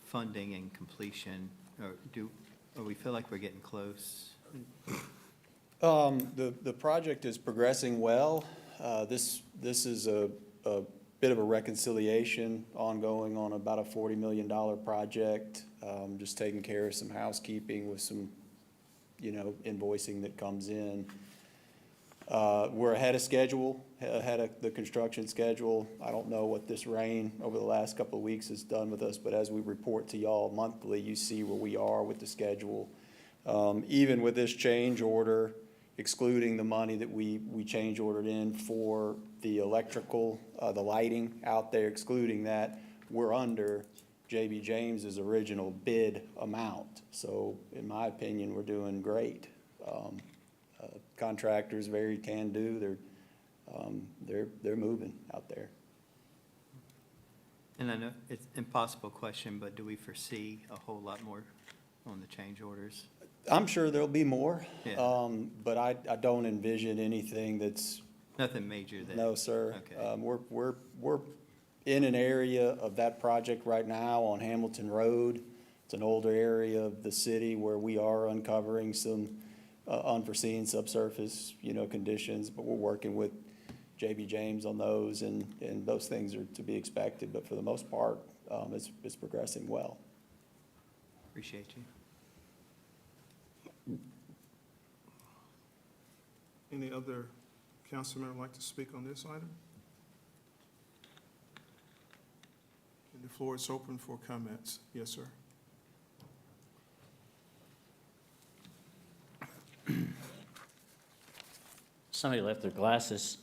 funding and completion? Or we feel like we're getting close? The project is progressing well. This is a bit of a reconciliation ongoing on about a $40 million project. Just taking care of some housekeeping with some, invoicing that comes in. We're ahead of schedule, ahead of the construction schedule. I don't know what this rain over the last couple of weeks has done with us, but as we report to y'all monthly, you see where we are with the schedule. Even with this change order, excluding the money that we change ordered in for the electrical, the lighting out there, excluding that, we're under J.B. James's original bid amount. So in my opinion, we're doing great. Contractors very can-do. They're moving out there. And I know it's an impossible question, but do we foresee a whole lot more on the change orders? I'm sure there'll be more, Yeah. but I don't envision anything that's. Nothing major there? No, sir. Okay. We're in an area of that project right now on Hamilton Road. It's an older area of the city where we are uncovering some unforeseen subsurface, conditions, but we're working with J.B. James on those, and those things are to be expected, but for the most part, it's progressing well. Appreciate you. Any other council member like to speak on this item? And the floor is open for comments. Yes, sir. Somebody left their glasses.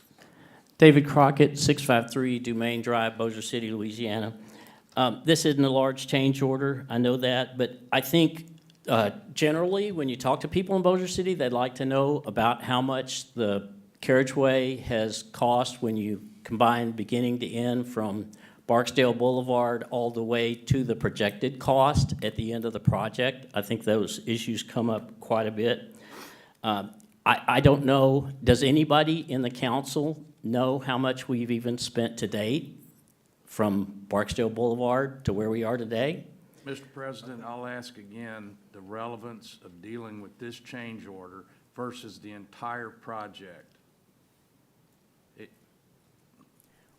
David Crockett, 653 Dumaine Drive, Bossier City, Louisiana. This isn't a large change order, I know that, but I think generally, when you talk to people in Bossier City, they'd like to know about how much the carriageway has cost when you combine beginning to end from Barksdale Boulevard all the way to the projected cost at the end of the project. I think those issues come up quite a bit. I don't know, does anybody in the council know how much we've even spent to date from Barksdale Boulevard to where we are today? Mr. President, I'll ask again the relevance of dealing with this change order versus the entire project.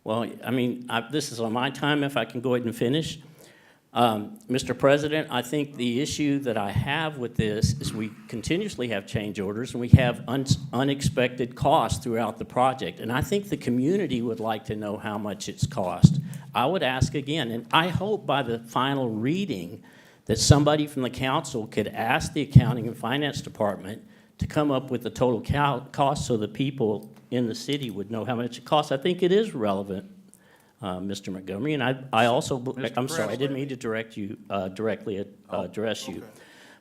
Well, I mean, this is on my time, if I can go ahead and finish. Mr. President, I think the issue that I have with this is we continuously have change orders, and we have unexpected costs throughout the project. And I think the community would like to know how much it's cost. I would ask again, and I hope by the final reading that somebody from the council could ask the Accounting and Finance Department to come up with the total cost so the people in the city would know how much it costs. I think it is relevant, Mr. Montgomery, and I also, I'm sorry, I didn't mean to directly address you. Okay.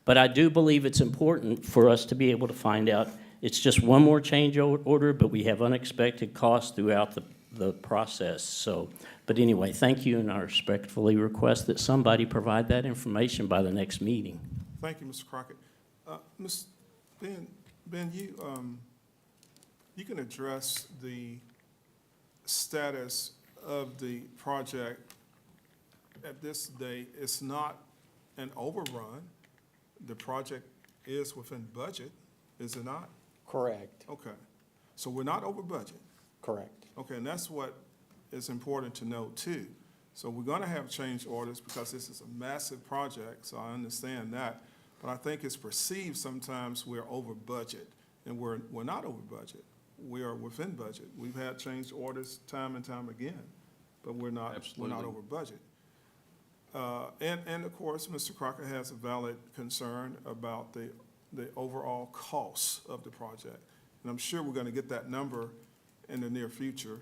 But I do believe it's important for us to be able to find out, it's just one more change order, but we have unexpected costs throughout the process. So, but anyway, thank you, and I respectfully request that somebody provide that information by the next meeting. Thank you, Mr. Crockett. Ms. Ben, you can address the status of the project at this date. It's not an overrun. The project is within budget, is it not? Correct, Okay. So we're not over budget. correct. Okay, and that's what is important to note too. So we're gonna have change orders because this is a massive project, so I understand that. But I think it's perceived sometimes we're over budget, and we're not over budget. We are within budget. We've had change orders time and time again, but we're not Absolutely. over budget. And of course, Mr. Crocker has a valid concern about the overall cost of the project. And I'm sure we're gonna get that number in the near future.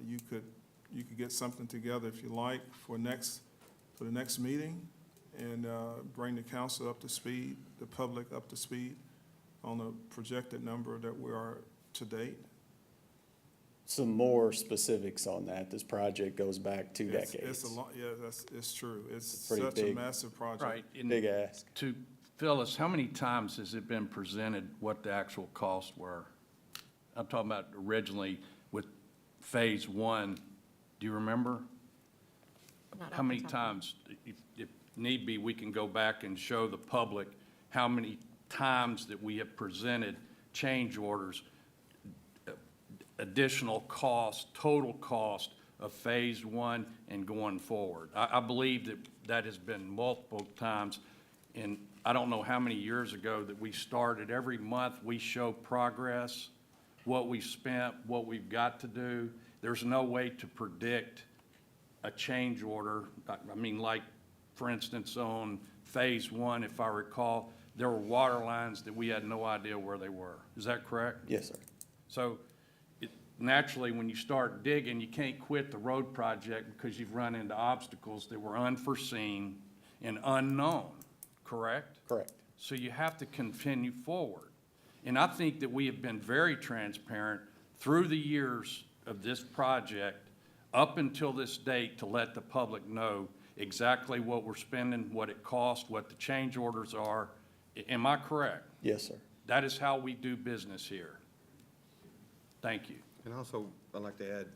You could get something together if you like for the next meeting, and bring the council up to speed, the public up to speed on the projected number that we are to date. Some more specifics on that. This project goes back 2 decades. It's a long, yeah, it's true. It's Pretty such a big. massive project. Right. and Big ask. To Phyllis, how many times has it been presented what the actual costs were? I'm talking about originally with phase one. Do you remember? Not How off the many top. times, if need be, we can go back and show the public how many times that we have presented change orders, additional cost, total cost of phase one and going forward. I believe that has been multiple times, and I don't know how many years ago that we started. Every month, we show progress, what we spent, what we've got to do. There's no way to predict a change order. I mean, like, for instance, on phase one, if I recall, there were water lines that we had no idea where they were. Is that correct? Yes, sir. So naturally, when you start digging, you can't quit the road project because you've run into obstacles that were unforeseen and unknown, correct? Correct. So you have to continue forward. And I think that we have been very transparent through the years of this project up until this date to let the public know exactly what we're spending, what it costs, what the change orders are. Am I correct? Yes, sir. That is how we do business here. Thank you. And also, I'd like to add,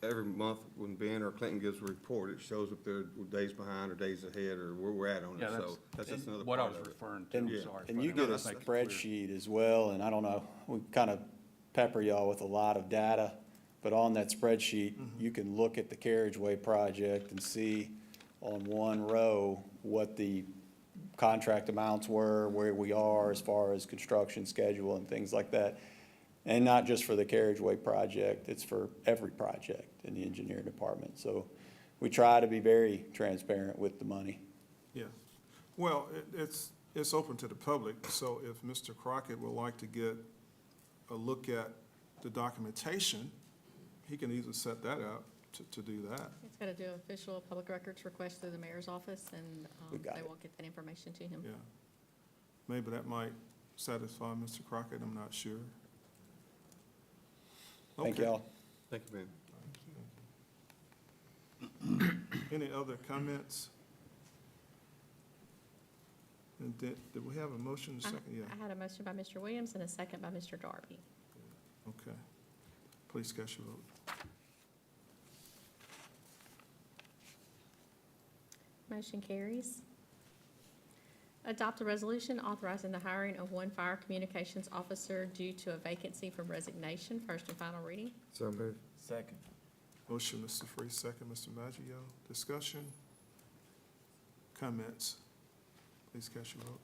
every month when Ben or Clinton gives a report, it shows if they're days behind or days ahead or where we're at on it. Yeah, So that's just another what I part was of it. referring to. And, I'm sorry. and if I you didn't get a make it clear. spreadsheet as well, and I don't know, we kind of pepper y'all with a lot of data, but on that spreadsheet, you can look at the carriageway project and see on one row what the contract amounts were, where we are as far as construction schedule and things like that. And not just for the carriageway project, it's for every project in the engineering department. So we try to be very transparent with the money. Yeah. Well, it's open to the public, so if Mr. Crockett would like to get a look at the documentation, he can easily set that up to do that. He's got to do official public records request through the mayor's office, and We got they it. will get that information to him. Yeah. Maybe that might satisfy Mr. Crockett, I'm not sure. Thank Okay. y'all. Thank you, Ben. Any other comments? And did we have a motion second? Yeah, I had a motion by Mr. Williams and a second by Mr. Darby. okay. Please cast your vote. Motion carries. Adopt a resolution authorizing the hiring of one fire communications officer due to a vacancy from resignation. First and final reading. So moved. Second. Motion, Mr. Freeze, second, Mr. Maggio. Discussion? Comments? Please cast your vote.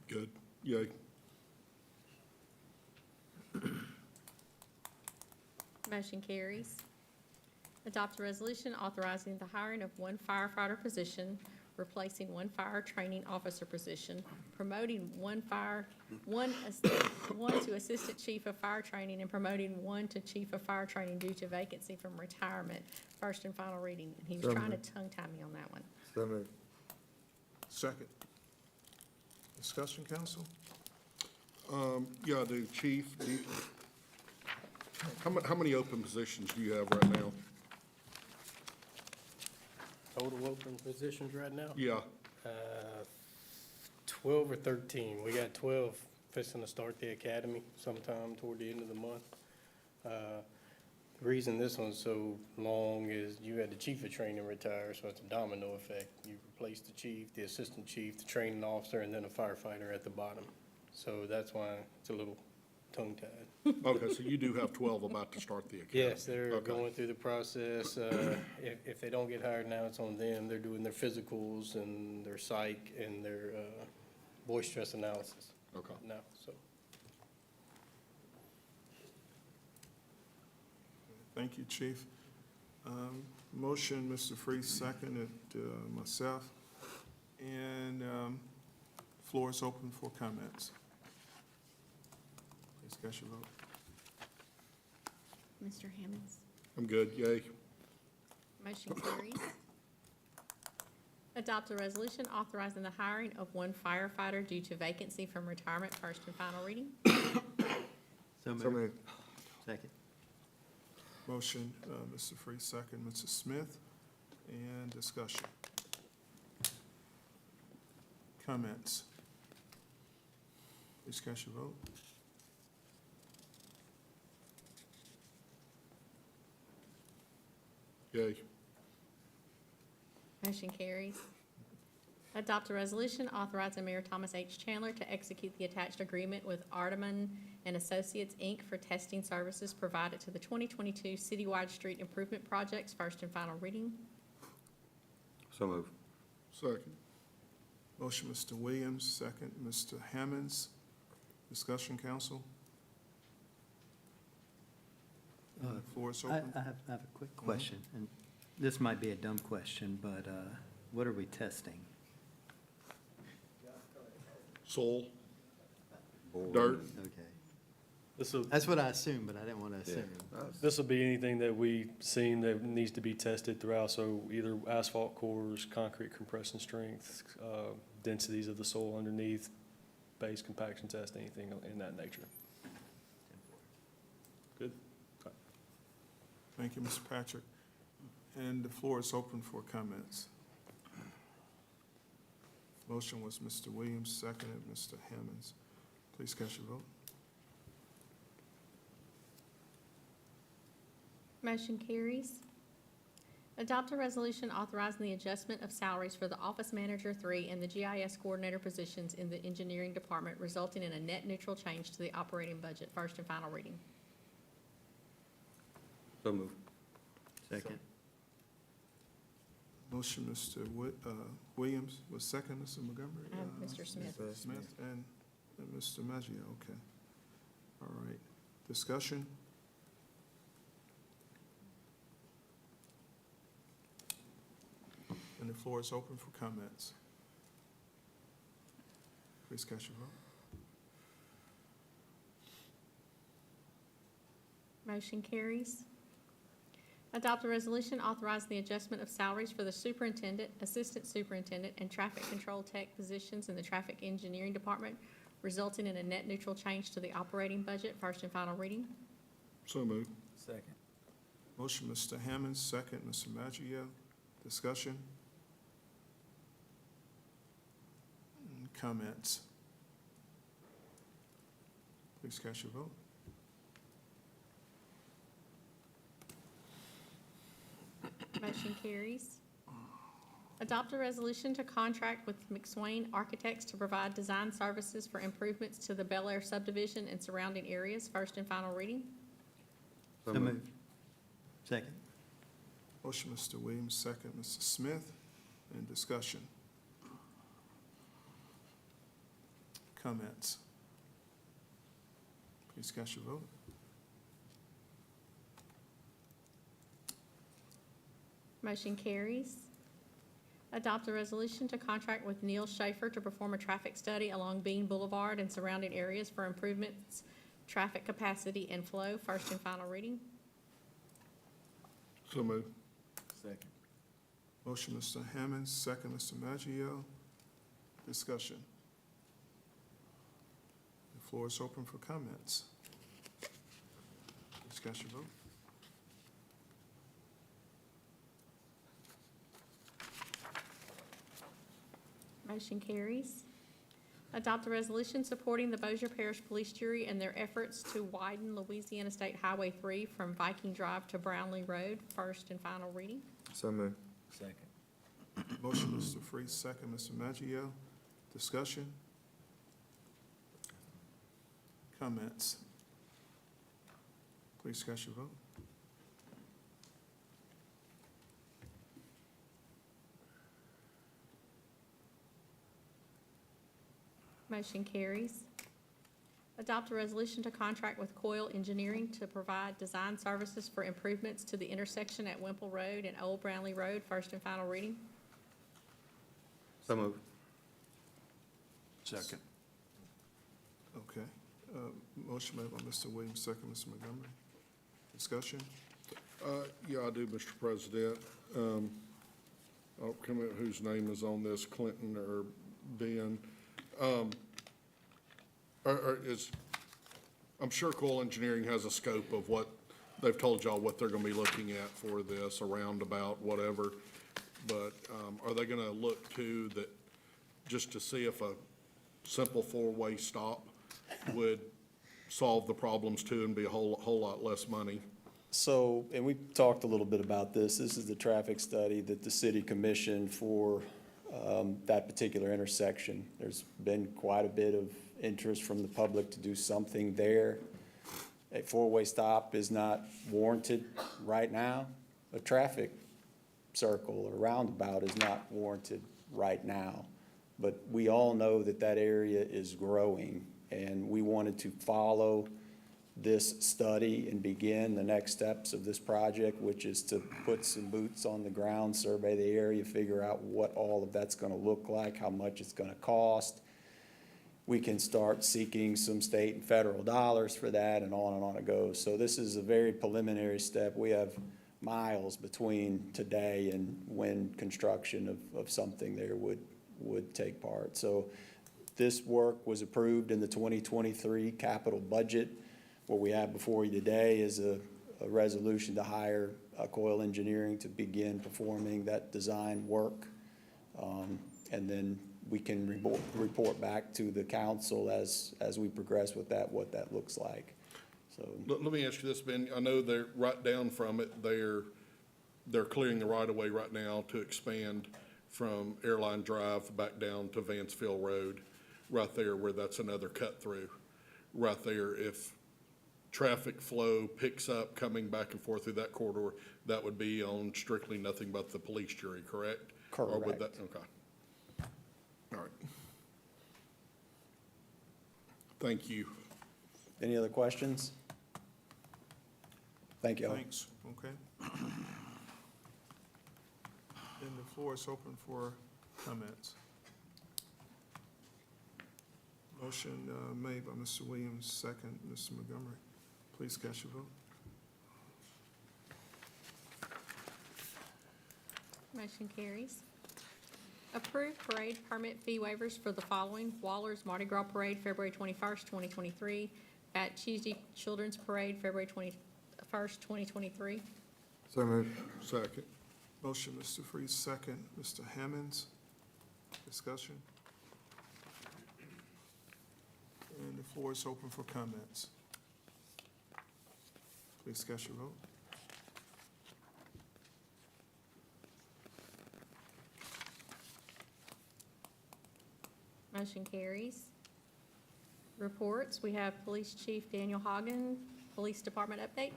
Good. Yay. Motion carries. Adopt a resolution authorizing the hiring of one firefighter position, replacing one fire training officer position, promoting one to assistant chief of fire training, and promoting one to chief of fire training due to vacancy from retirement. First and final reading. And he was trying to tongue-tie me on that one. So moved. Second. Discussion, council? Yeah, I do. Chief, how many open positions do you have right now? Total open positions right now? Yeah, 12 or 13. We got 12 fixing to start the academy sometime toward the end of the month. The reason this one's so long is you had the chief of training retire, so it's a domino effect. You replace the chief, the assistant chief, the training officer, and then a firefighter at the bottom. So that's why it's a little tongue-tied. okay, so you do have 12 about to start the academy? Yes, they're Okay. going through the process. If they don't get hired now, it's on them. They're doing their physicals and their psych and their voice stress analysis Okay. now, so. Thank you, Chief. Motion, Mr. Freeze, seconded, myself. And floor is open for comments. Please cast your vote. Mr. Hammonds? I'm good. Yay. Motion carries. Adopt a resolution authorizing the hiring of one firefighter due to vacancy from retirement. First and final reading. So moved. Second. Motion, Mr. Freeze, second, Mrs. Smith. And discussion. Comments? Please cast your vote. Yay. Motion carries. Adopt a resolution authorizing Mayor Thomas H. Chandler to execute the attached agreement with Ardeman and Associates, Inc. for testing services provided to the 2022 citywide street improvement projects. First and final reading. So moved. Second. Motion, Mr. Williams, second, Mr. Hammonds. Discussion, council? The floor is I open. have a quick question, and this might be a dumb question, but what are we testing? Soil, dirt. Okay. That's what I assumed, but I didn't want to assume. This will be anything that we've seen that needs to be tested throughout, so either asphalt cores, concrete compression strength, densities of the soil underneath, base compaction test, anything in that nature. Good? Thank you, Mr. Patrick. And the floor is open for comments. Motion was Mr. Williams, seconded Mr. Hammonds. Please cast your vote. Motion carries. Adopt a resolution authorizing the adjustment of salaries for the Office Manager 3 and the GIS Coordinator positions in the Engineering Department, resulting in a net neutral change to the operating budget. First and final reading. So moved. Second. Motion, Mr. Williams, was second, Mr. Montgomery? Mr. Smith. Smith and Mr. Maggio, okay. All right. Discussion? And the floor is open for comments. Please cast your vote. Motion carries. Adopt a resolution authorizing the adjustment of salaries for the superintendent, assistant superintendent, and traffic control tech positions in the traffic engineering department, resulting in a net neutral change to the operating budget. First and final reading. So moved. Second. Motion, Mr. Hammond, second, Mr. Maggio. Discussion? Comments? Please cast your vote. Motion carries. Adopt a resolution to contract with McSwain Architects to provide design services for improvements to the Bel Air subdivision and surrounding areas. First and final reading. So moved. Second. Motion, Mr. Williams, second, Mr. Smith. Any discussion? Comments? Please cast your vote. Motion carries. Adopt a resolution to contract with Neil Schaefer to perform a traffic study along Bean Boulevard and surrounding areas for improvements, traffic capacity, and flow. First and final reading. So moved. Second. Motion, Mr. Hammond, second, Mr. Maggio. Discussion. The floor is open for comments. Please cast your vote. Motion carries. Adopt a resolution supporting the Bossier Parish Police Jury in their efforts to widen Louisiana State Highway 3 from Viking Drive to Brownlee Road. First and final reading. So moved. Second. Motion, Mr. Freeze, second, Mr. Maggio. Discussion? Comments? Please cast your vote. Motion carries. Adopt a resolution to contract with Coyle Engineering to provide design services for improvements to the intersection at Wimple Road and Old Brownlee Road. First and final reading. So moved. Second. Okay. Motion made by Mr. Williams, second, Mr. Montgomery. Discussion? Yeah, I do, Mr. President. I'll come at whose name is on this, Clinton or Ben. I'm sure Coal Engineering has a scope of what, they've told y'all what they're gonna be looking at for this, a roundabout, whatever. But, are they gonna look to that, just to see if a simple four-way stop would solve the problems too and be a whole lot less money? So, and we talked a little bit about this. This is the traffic study that the city commissioned for that particular intersection. There's been quite a bit of interest from the public to do something there. A four-way stop is not warranted right now. A traffic circle or roundabout is not warranted right now. But we all know that that area is growing, and we wanted to follow this study and begin the next steps of this project, which is to put some boots on the ground, survey the area, figure out what all of that's gonna look like, how much it's gonna cost. We can start seeking some state and federal dollars for that, and on it goes. So this is a very preliminary step. We have miles between today and when construction of something there would take part. So this work was approved in the 2023 capital budget. What we have before you today is a resolution to hire Coyle Engineering to begin performing that design work. And then we can report back to the council as we progress with that, what that looks like. So Let me ask you this, Ben. I know they're right down from it. They're clearing the right of way right now to expand from Airline Drive back down to Vanceville Road, right there where that's another cut through. Right there, if traffic flow picks up coming back and forth through that corridor, that would be on strictly nothing but the police jury, correct? Or would that, Correct. okay. All right. Thank you. any other questions? Thank you all. Thanks, okay. And the floor is open for comments. Motion made by Mr. Williams, second, Mr. Montgomery. Please cast your vote. Motion carries. Approve parade permit fee waivers for the following: Waller's Mardi Gras Parade, February 21st, 2023. At Tuesday Children's Parade, February 21st, 2023. So moved. Second. Motion, Mr. Freeze, second, Mr. Hammonds. Discussion? And the floor is open for comments. Please cast your vote. Motion carries. Reports, we have Police Chief Daniel Hagen, Police Department update.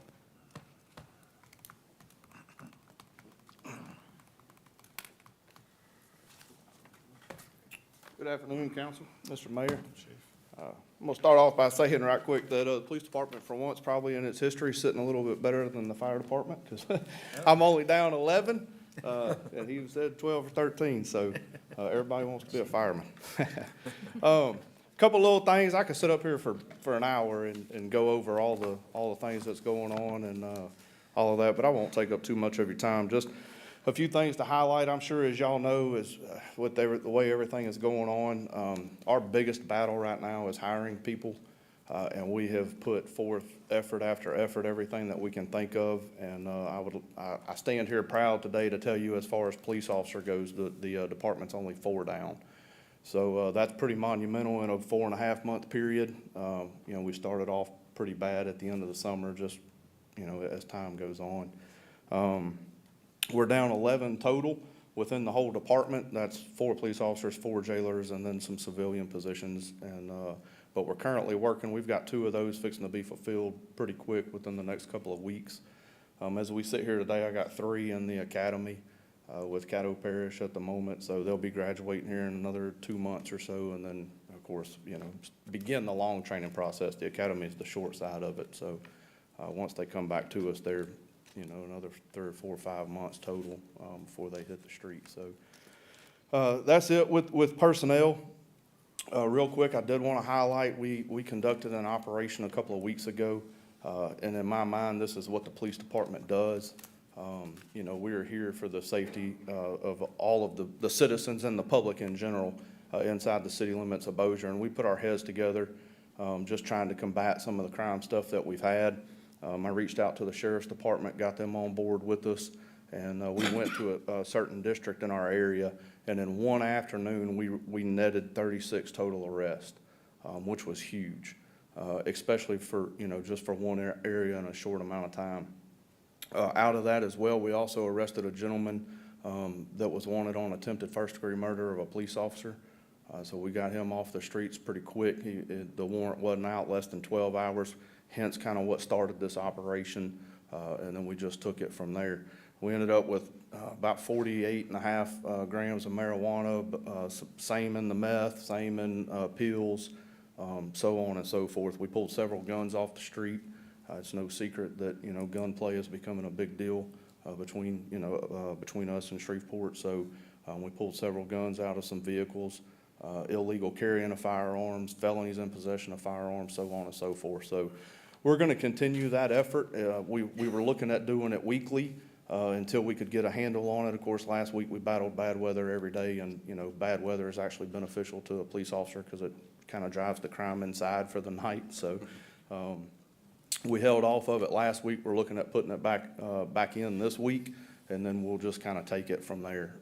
Good afternoon, Council, Mr. Mayor. I'm gonna start off by saying right quick that the police department, for once, probably in its history, is sitting a little bit better than the fire department, because I'm only down 11, and he said 12 or 13, so everybody wants to be a fireman. Couple little things, I could sit up here for an hour and go over all the things that's going on and all of that, but I won't take up too much of your time. Just a few things to highlight, I'm sure, as y'all know, is with the way everything is going on. Our biggest battle right now is hiring people, and we have put forth effort after effort, everything that we can think of. And I stand here proud today to tell you, as far as police officer goes, the department's only 4 down. So that's pretty monumental in a 4.5 month period. You know, we started off pretty bad at the end of the summer, just, you know, as time goes on. We're down 11 total within the whole department. That's 4 police officers, 4 jailers, and then some civilian positions. And but we're currently working. We've got 2 of those fixing to be fulfilled pretty quick within the next couple of weeks. As we sit here today, I got 3 in the academy with Caddo Parish at the moment. So they'll be graduating here in another 2 months or so. And then, of course, you know, begin the long training process. The academy is the short side of it. So once they come back to us, they're, you know, another 3 or 4 or 5 months total before they hit the street. So that's it with personnel. Real quick, I did want to highlight, we conducted an operation a couple of weeks ago, and in my mind, this is what the police department does. You know, we are here for the safety of all of the citizens and the public in general inside the city limits of Bossier, and we put our heads together just trying to combat some of the crime stuff that we've had. I reached out to the sheriff's department, got them on board with us, and we went to a certain district in our area, and in one afternoon, we netted 36 total arrests, which was huge, especially for, you know, just for one area in a short amount of time. Out of that as well, we also arrested a gentleman that was wanted on attempted first-degree murder of a police officer. So we got him off the streets pretty quick. The warrant wasn't out less than 12 hours. Hence kind of what started this operation, and then we just took it from there. We ended up with about 48.5 grams of marijuana, same in the meth, same in pills, so on and so forth. We pulled several guns off the street. It's no secret that, you know, gunplay is becoming a big deal between us and Shreveport. So we pulled several guns out of some vehicles, illegal carrying of firearms, felonies in possession of firearms, so on and so forth. So we're going to continue that effort. We were looking at doing it weekly until we could get a handle on it. Of course, last week we battled bad weather every day, and, you know, bad weather is actually beneficial to a police officer because it kind of drives the crime inside for the night. So we held off of it last week. We're looking at putting it back in this week, and then we'll just kind of take it from there.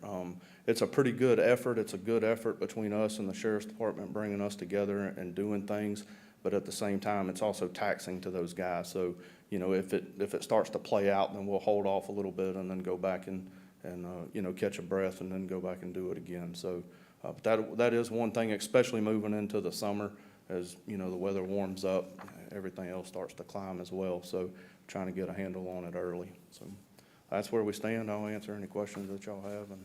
It's a pretty good effort. It's a good effort between us and the sheriff's department, bringing us together and doing things. But at the same time, it's also taxing to those guys. So, you know, if it starts to play out, then we'll hold off a little bit and then go back and you know, catch a breath and then go back and do it again. So that is one thing, especially moving into the summer, as, you know, the weather warms up, everything else starts to climb as well. So trying to get a handle on it early. So that's where we stand. I'll answer any questions that y'all have. And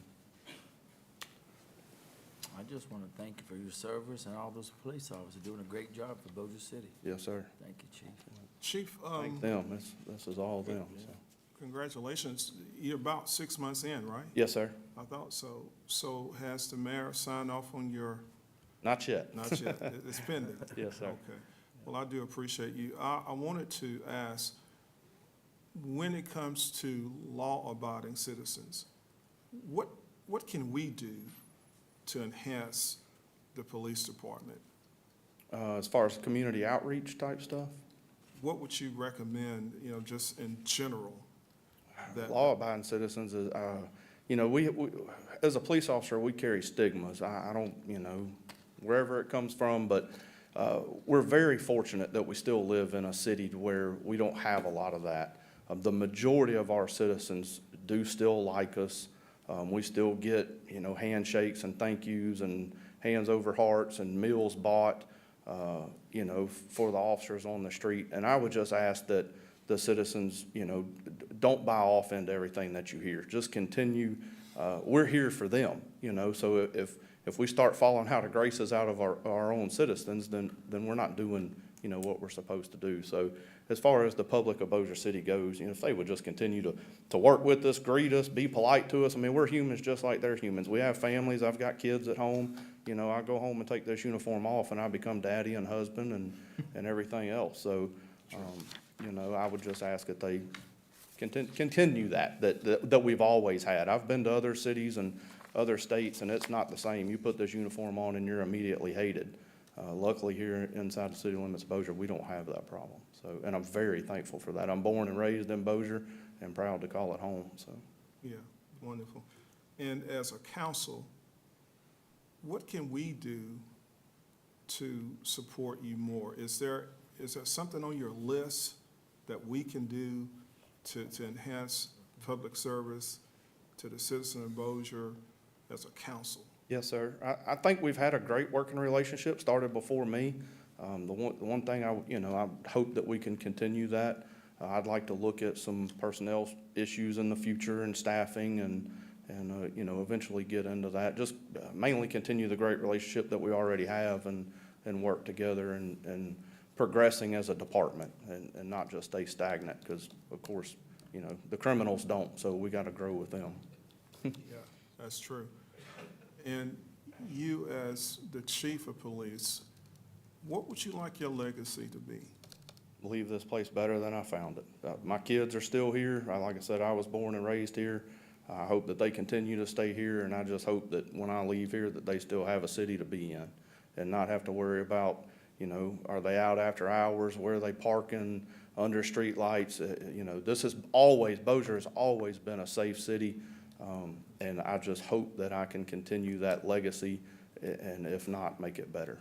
I just want to thank you for your service and all those police officers doing a great job for Bossier City. yes, sir. Thank you, Chief. Chief, Thank them. This is all them. So. congratulations. You're about 6 months in, right? Yes, sir. I thought so. So has the mayor signed off on your? Not yet. Not yet. It's pending. Yes, sir. Okay. Well, I do appreciate you. I wanted to ask, when it comes to law-abiding citizens, what can we do to enhance the police department? As far as community outreach type stuff? What would you recommend, you know, just in general? That Law-abiding citizens is, you know, we as a police officer, we carry stigmas. I don't, you know, wherever it comes from, but we're very fortunate that we still live in a city where we don't have a lot of that. The majority of our citizens do still like us. We still get, you know, handshakes and thank yous and hands over hearts and meals bought, for the officers on the street. And I would just ask that the citizens, don't buy off into everything that you hear. Just continue, we're here for them, so if we start falling out of graces out of our own citizens, then we're not doing, what we're supposed to do. So as far as the public of Bossier City goes, if they would just continue to work with us, greet us, be polite to us. I mean, we're humans just like they're humans. We have families. I've got kids at home. I go home and take this uniform off and I become daddy and husband and everything else. So, I would just ask that they continue that we've always had. I've been to other cities and other states, and it's not the same. You put this uniform on and you're immediately hated. Luckily, here inside the city limits of Bossier, we don't have that problem. So, and I'm very thankful for that. I'm born and raised in Bossier and proud to call it home, so. Yeah, wonderful. And as a council, what can we do to support you more? Is there something on your list that we can do to enhance public service to the citizen of Bossier as a council? Yes, sir. I think we've had a great working relationship, started before me. The one thing I hope that we can continue that. I'd like to look at some personnel issues in the future and staffing and eventually get into that. Just mainly continue the great relationship that we already have and work together and progressing as a department and not just stay stagnant because, of course, the criminals don't, so we got to grow with them. Yeah, that's true. And you, as the chief of police, what would you like your legacy to be? Leave this place better than I found it. My kids are still here. Like I said, I was born and raised here. I hope that they continue to stay here, and I just hope that when I leave here that they still have a city to be in and not have to worry about, are they out after hours, where are they parking, under street lights. Bossier has always been a safe city. And I just hope that I can continue that legacy and if not, make it better.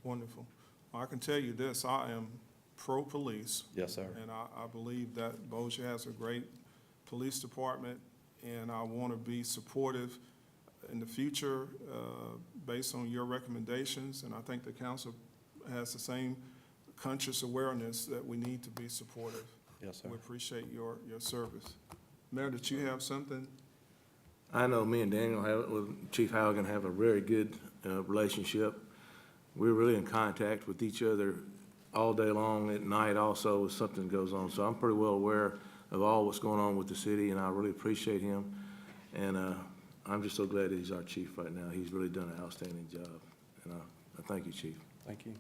Wonderful. I can tell you this, I am pro-police. Yes, sir. And I believe that Bossier has a great police department, and I want to be supportive in the future based on your recommendations. And I think the council has the same conscious awareness that we need to be supportive. Yes, sir. We appreciate your service. Mayor, did you have something? I know me and Daniel with Chief Halligan have a very good relationship. We're really in contact with each other all day long, at night also, if something goes on. So I'm pretty well aware of all what's going on with the city, and I really appreciate him. And I'm just so glad that he's our chief right now. He's really done an outstanding job. And I thank you, Chief. Thank you.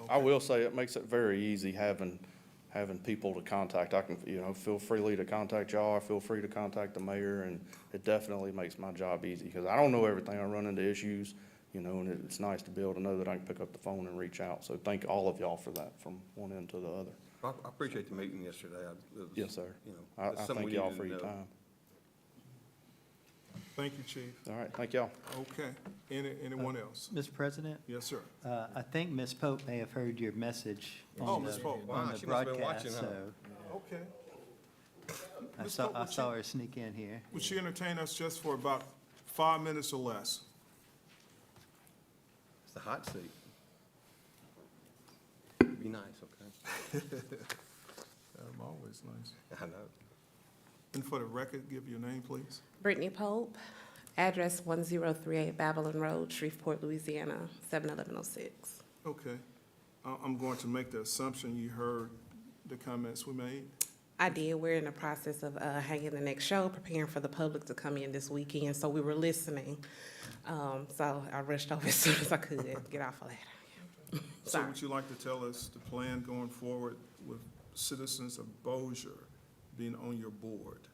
Okay. I will say it makes it very easy having people to contact. I can, feel freely to contact y'all. I feel free to contact the mayor, and it definitely makes my job easy because I don't know everything. I run into issues, and it's nice to be able to know that I can pick up the phone and reach out. So thank all of y'all for that from one end to the other. I appreciate the meeting yesterday. Yes, sir. I it's something thank we y'all needed for to your know. time. Thank you, Chief. All right, thank y'all. Okay. Anyone else? Mr. President, Yes, sir. I think Ms. Pope may have heard your message Oh, on Ms. the, Pope. Wow, on the she must've been broadcast, watching, huh? so Okay. I Ms. saw, Pope, I would saw you- her sneak in here. Would you entertain us just for about 5 minutes or less? It's a hot seat. Be nice, okay? Always nice. I know. And for the record, give your name, please. Brittany Pope, address 1038 Babylon Road, Shreveport, Louisiana, 71106. Okay. I'm going to make the assumption you heard the comments we made. I did. We're in the process of hanging the next show, preparing for the public to come in this weekend, so we were listening. So I rushed over as soon as I could get off of that. So Sorry. would you like to tell us the plan going forward with citizens of Bossier being on your board?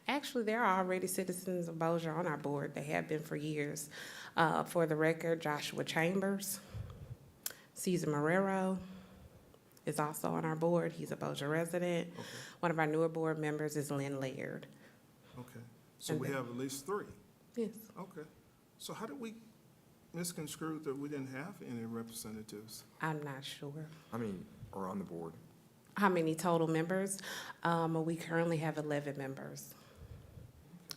Actually, there are already citizens of Bossier on our board. They have been for years. For the record, Joshua Chambers, Cesar Marrero is also on our board. He's a Bossier resident. Okay. One of our newer board members is Lynn Laird. Okay. So And we then- have at least 3. Yes. Okay. So how did we misconstrue that we didn't have any representatives? I'm not sure. How many are on the board? How many total members? We currently have 11 members.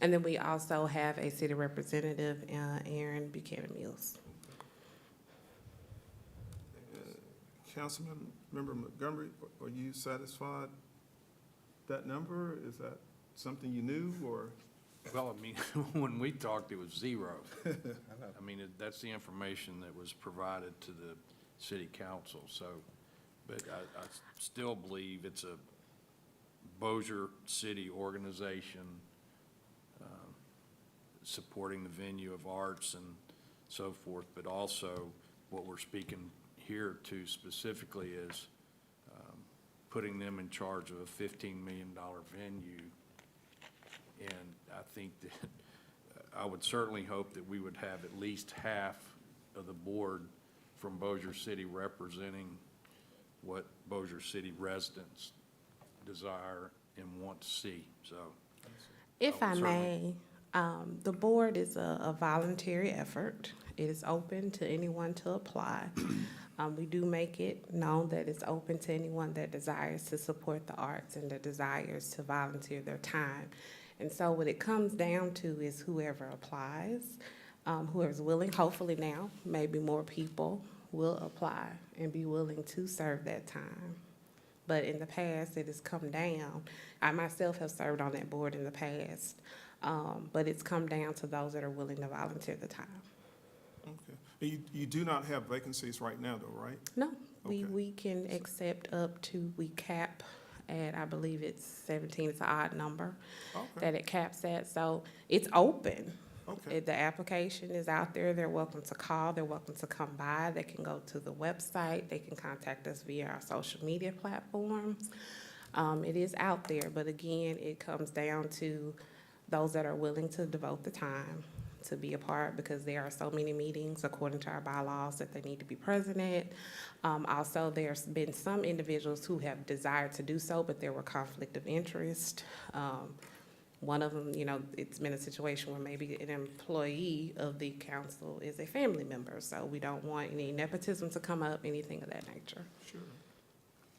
And then we also have a city representative, Aaron Buchanan Mills. Councilman, Member Montgomery, are you satisfied that number? Is that something you knew, or? Well, I mean, when we talked, it was zero. I mean, that's the information that was provided to the city council, so, but I still believe it's a Bossier City organization, supporting the venue of arts and so forth, but also what we're speaking here to specifically is putting them in charge of a $15 million venue. And I think that I would certainly hope that we would have at least half of the board from Bossier City representing what Bossier City residents desire and want to see, so. If I would certainly- may, the board is a voluntary effort. It is open to anyone to apply. We do make it known that it's open to anyone that desires to support the arts and that desires to volunteer their time. And so what it comes down to is whoever applies, whoever's willing, hopefully now, maybe more people will apply and be willing to serve that time. But in the past, it has come down. I myself have served on that board in the past, but it's come down to those that are willing to volunteer the time. Okay. You do not have vacancies right now, though, right? No, Okay. we can accept up to, we cap at, I believe it's 17, it's an odd number Okay. that it caps at, so it's open. Okay. The application is out there, they're welcome to call, they're welcome to come by, they can go to the website, they can contact us via our social media platforms. It is out there, but again, it comes down to those that are willing to devote the time to be a part, because there are so many meetings according to our bylaws that they need to be present at. Also, there's been some individuals who have desired to do so, but there were conflict of interest. One of them, you know, it's been a situation where maybe an employee of the council is a family member, so we don't want any nepotism to come up, anything of that nature. Sure.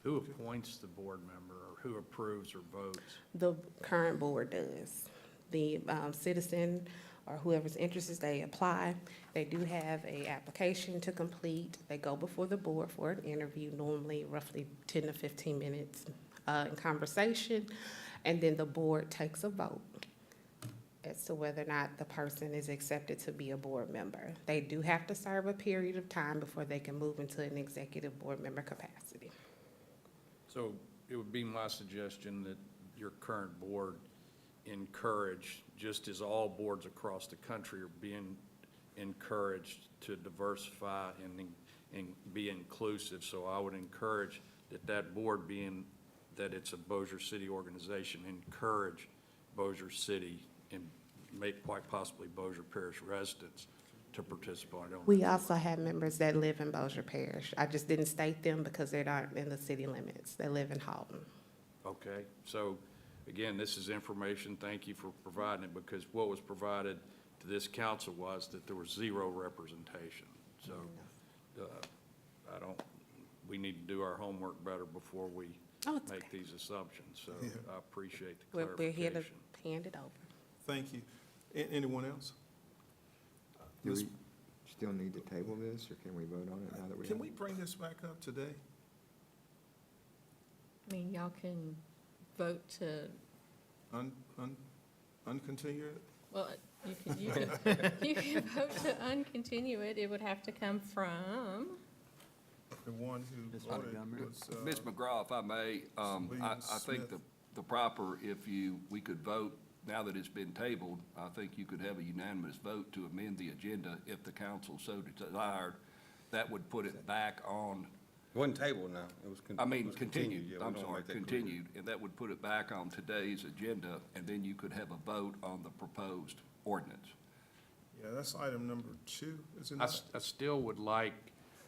Who appoints the board member, or who approves or votes? The current board does. The citizen or whoever's interested, they apply. They do have a application to complete. They go before the board for an interview, normally roughly 10 to 15 minutes in conversation. And then the board takes a vote as to whether or not the person is accepted to be a board member. They do have to serve a period of time before they can move into an executive board member capacity. So it would be my suggestion that your current board encourage, just as all boards across the country are being encouraged to diversify and be inclusive. So I would encourage that board, being that it's a Bossier City organization, encourage Bossier City and quite possibly Bossier Parish residents to participate on it. We also have members that live in Bossier Parish. I just didn't state them because they're not in the city limits. They live in Halton. Okay, so again, this is information. Thank you for providing it, because what was provided to this council was that there was zero representation. So we need to do our homework better before we make these assumptions. So I appreciate the We're here clarification. to hand it over. Thank you. Anyone else? Do Ms. we still need to table this, or can we vote on it now that we have? Can we bring this back up today? I mean, y'all can vote to, Uncontinue it? well, you can vote to uncontinue it. It would have to come from, The one who voted was, Ms. McGraw, if I may, I think the proper, we could vote, now that it's been tabled, I think you could have a unanimous vote to amend the agenda if the council so desired. That would put it back on. It wasn't tabled now, it was. Continued, Yeah, we I'm don't sorry, make that clear. continued, and that would put it back on today's agenda, and then you could have a vote on the proposed ordinance. yeah, that's item number 2, is it I not? I still would like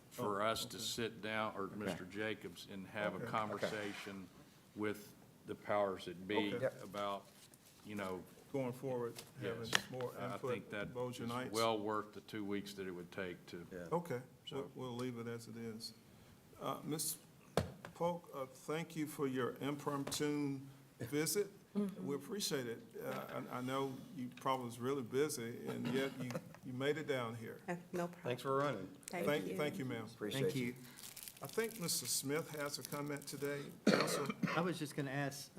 for us to sit down, or Mr. Jacobs, and have a Okay. conversation with the powers that be Okay. about, Going forward, having yes. more I input, think that Bossier is Knights? well worth the 2 weeks that it would take to. Okay, So- we'll leave it as it is. Ms. Polk, thank you for your impromptu visit. We appreciate it. I know you probably was really busy, and yet you made it down here. No problem. Thanks for running. Thank you, ma'am. Thank you. I think Mr. Smith has a comment today. Council, I was just going to ask,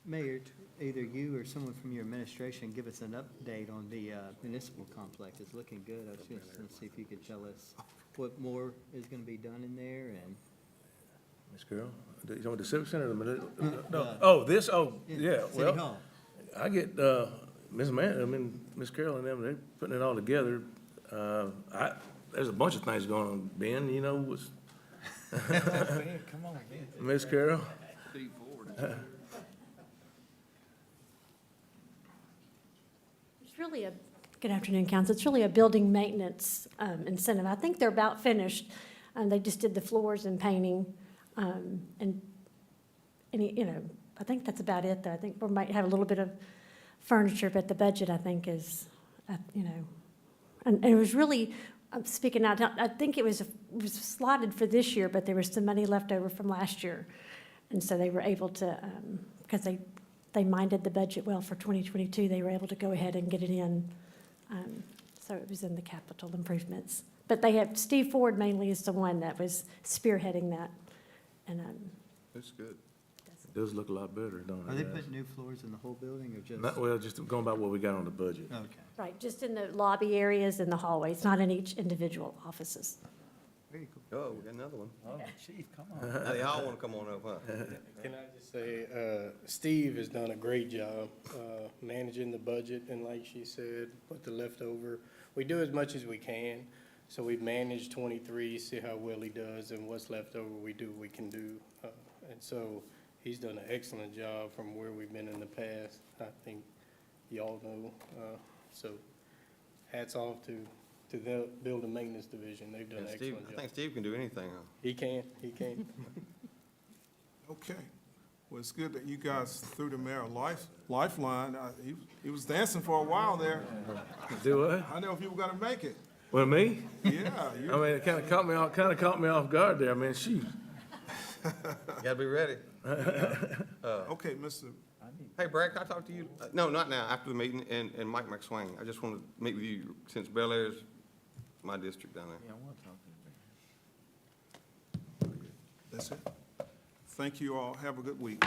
Mayor, either you or someone from your administration, give us an update on the municipal complex. It's looking good. I was just going to see if you could tell us what more is going to be done in there and. Ms. Carroll, you want the Civic Center? or the- No. Oh, this, oh, yeah, City well, Hall. I get, Ms. Carroll and them, they're putting it all together. There's a bunch of things going on, Ben, you know, was. Come on, man. Ms. Carroll? Steve Ford. It's really good afternoon, council. It's really a building maintenance incentive. I think they're about finished. They just did the floors and painting. And I think that's about it, though. I think we might have a little bit of furniture, but the budget, I think, is, and it was really, speaking out, I think it was slotted for this year, but there was some money left over from last year. And so they were able to, because they minded the budget well for 2022, they were able to go ahead and get it in. So it was in the capital improvements. But they have, Steve Ford mainly is the one that was spearheading that. And That's good. It does look a lot better, don't it? Are they guys? putting new floors in the whole building or just? Well, just going by what we got on the budget. Okay. right, just in the lobby areas and the hallways, not in each individual offices. Very cool. Oh, we got another one. Oh, chief, come on. Now they all want to come on up, huh? Can I just say, Steve has done a great job managing the budget, and like she said, with the leftover, we do as much as we can. So we've managed 23, see how well he does, and what's left over, we do what we can do. And so he's done an excellent job from where we've been in the past. I think y'all know. So hats off to the building maintenance division. They've done an And Steve, excellent I job. think Steve can do anything, huh? He can. okay. Well, it's good that you guys threw the mayor a lifeline. He was dancing for a while there. Do what? I know if you were gonna make it. Well, me? Yeah. I mean, it kind of caught me off guard there. I mean, shoot. You gotta be ready. Okay, Mr. Hey, Brad, can I talk to you? No, not now, after the meeting, and Mike McSwain. I just want to meet with you since Bel Air's my district down there. Yeah, I want to talk to you. That's it. Thank you all. Have a good week.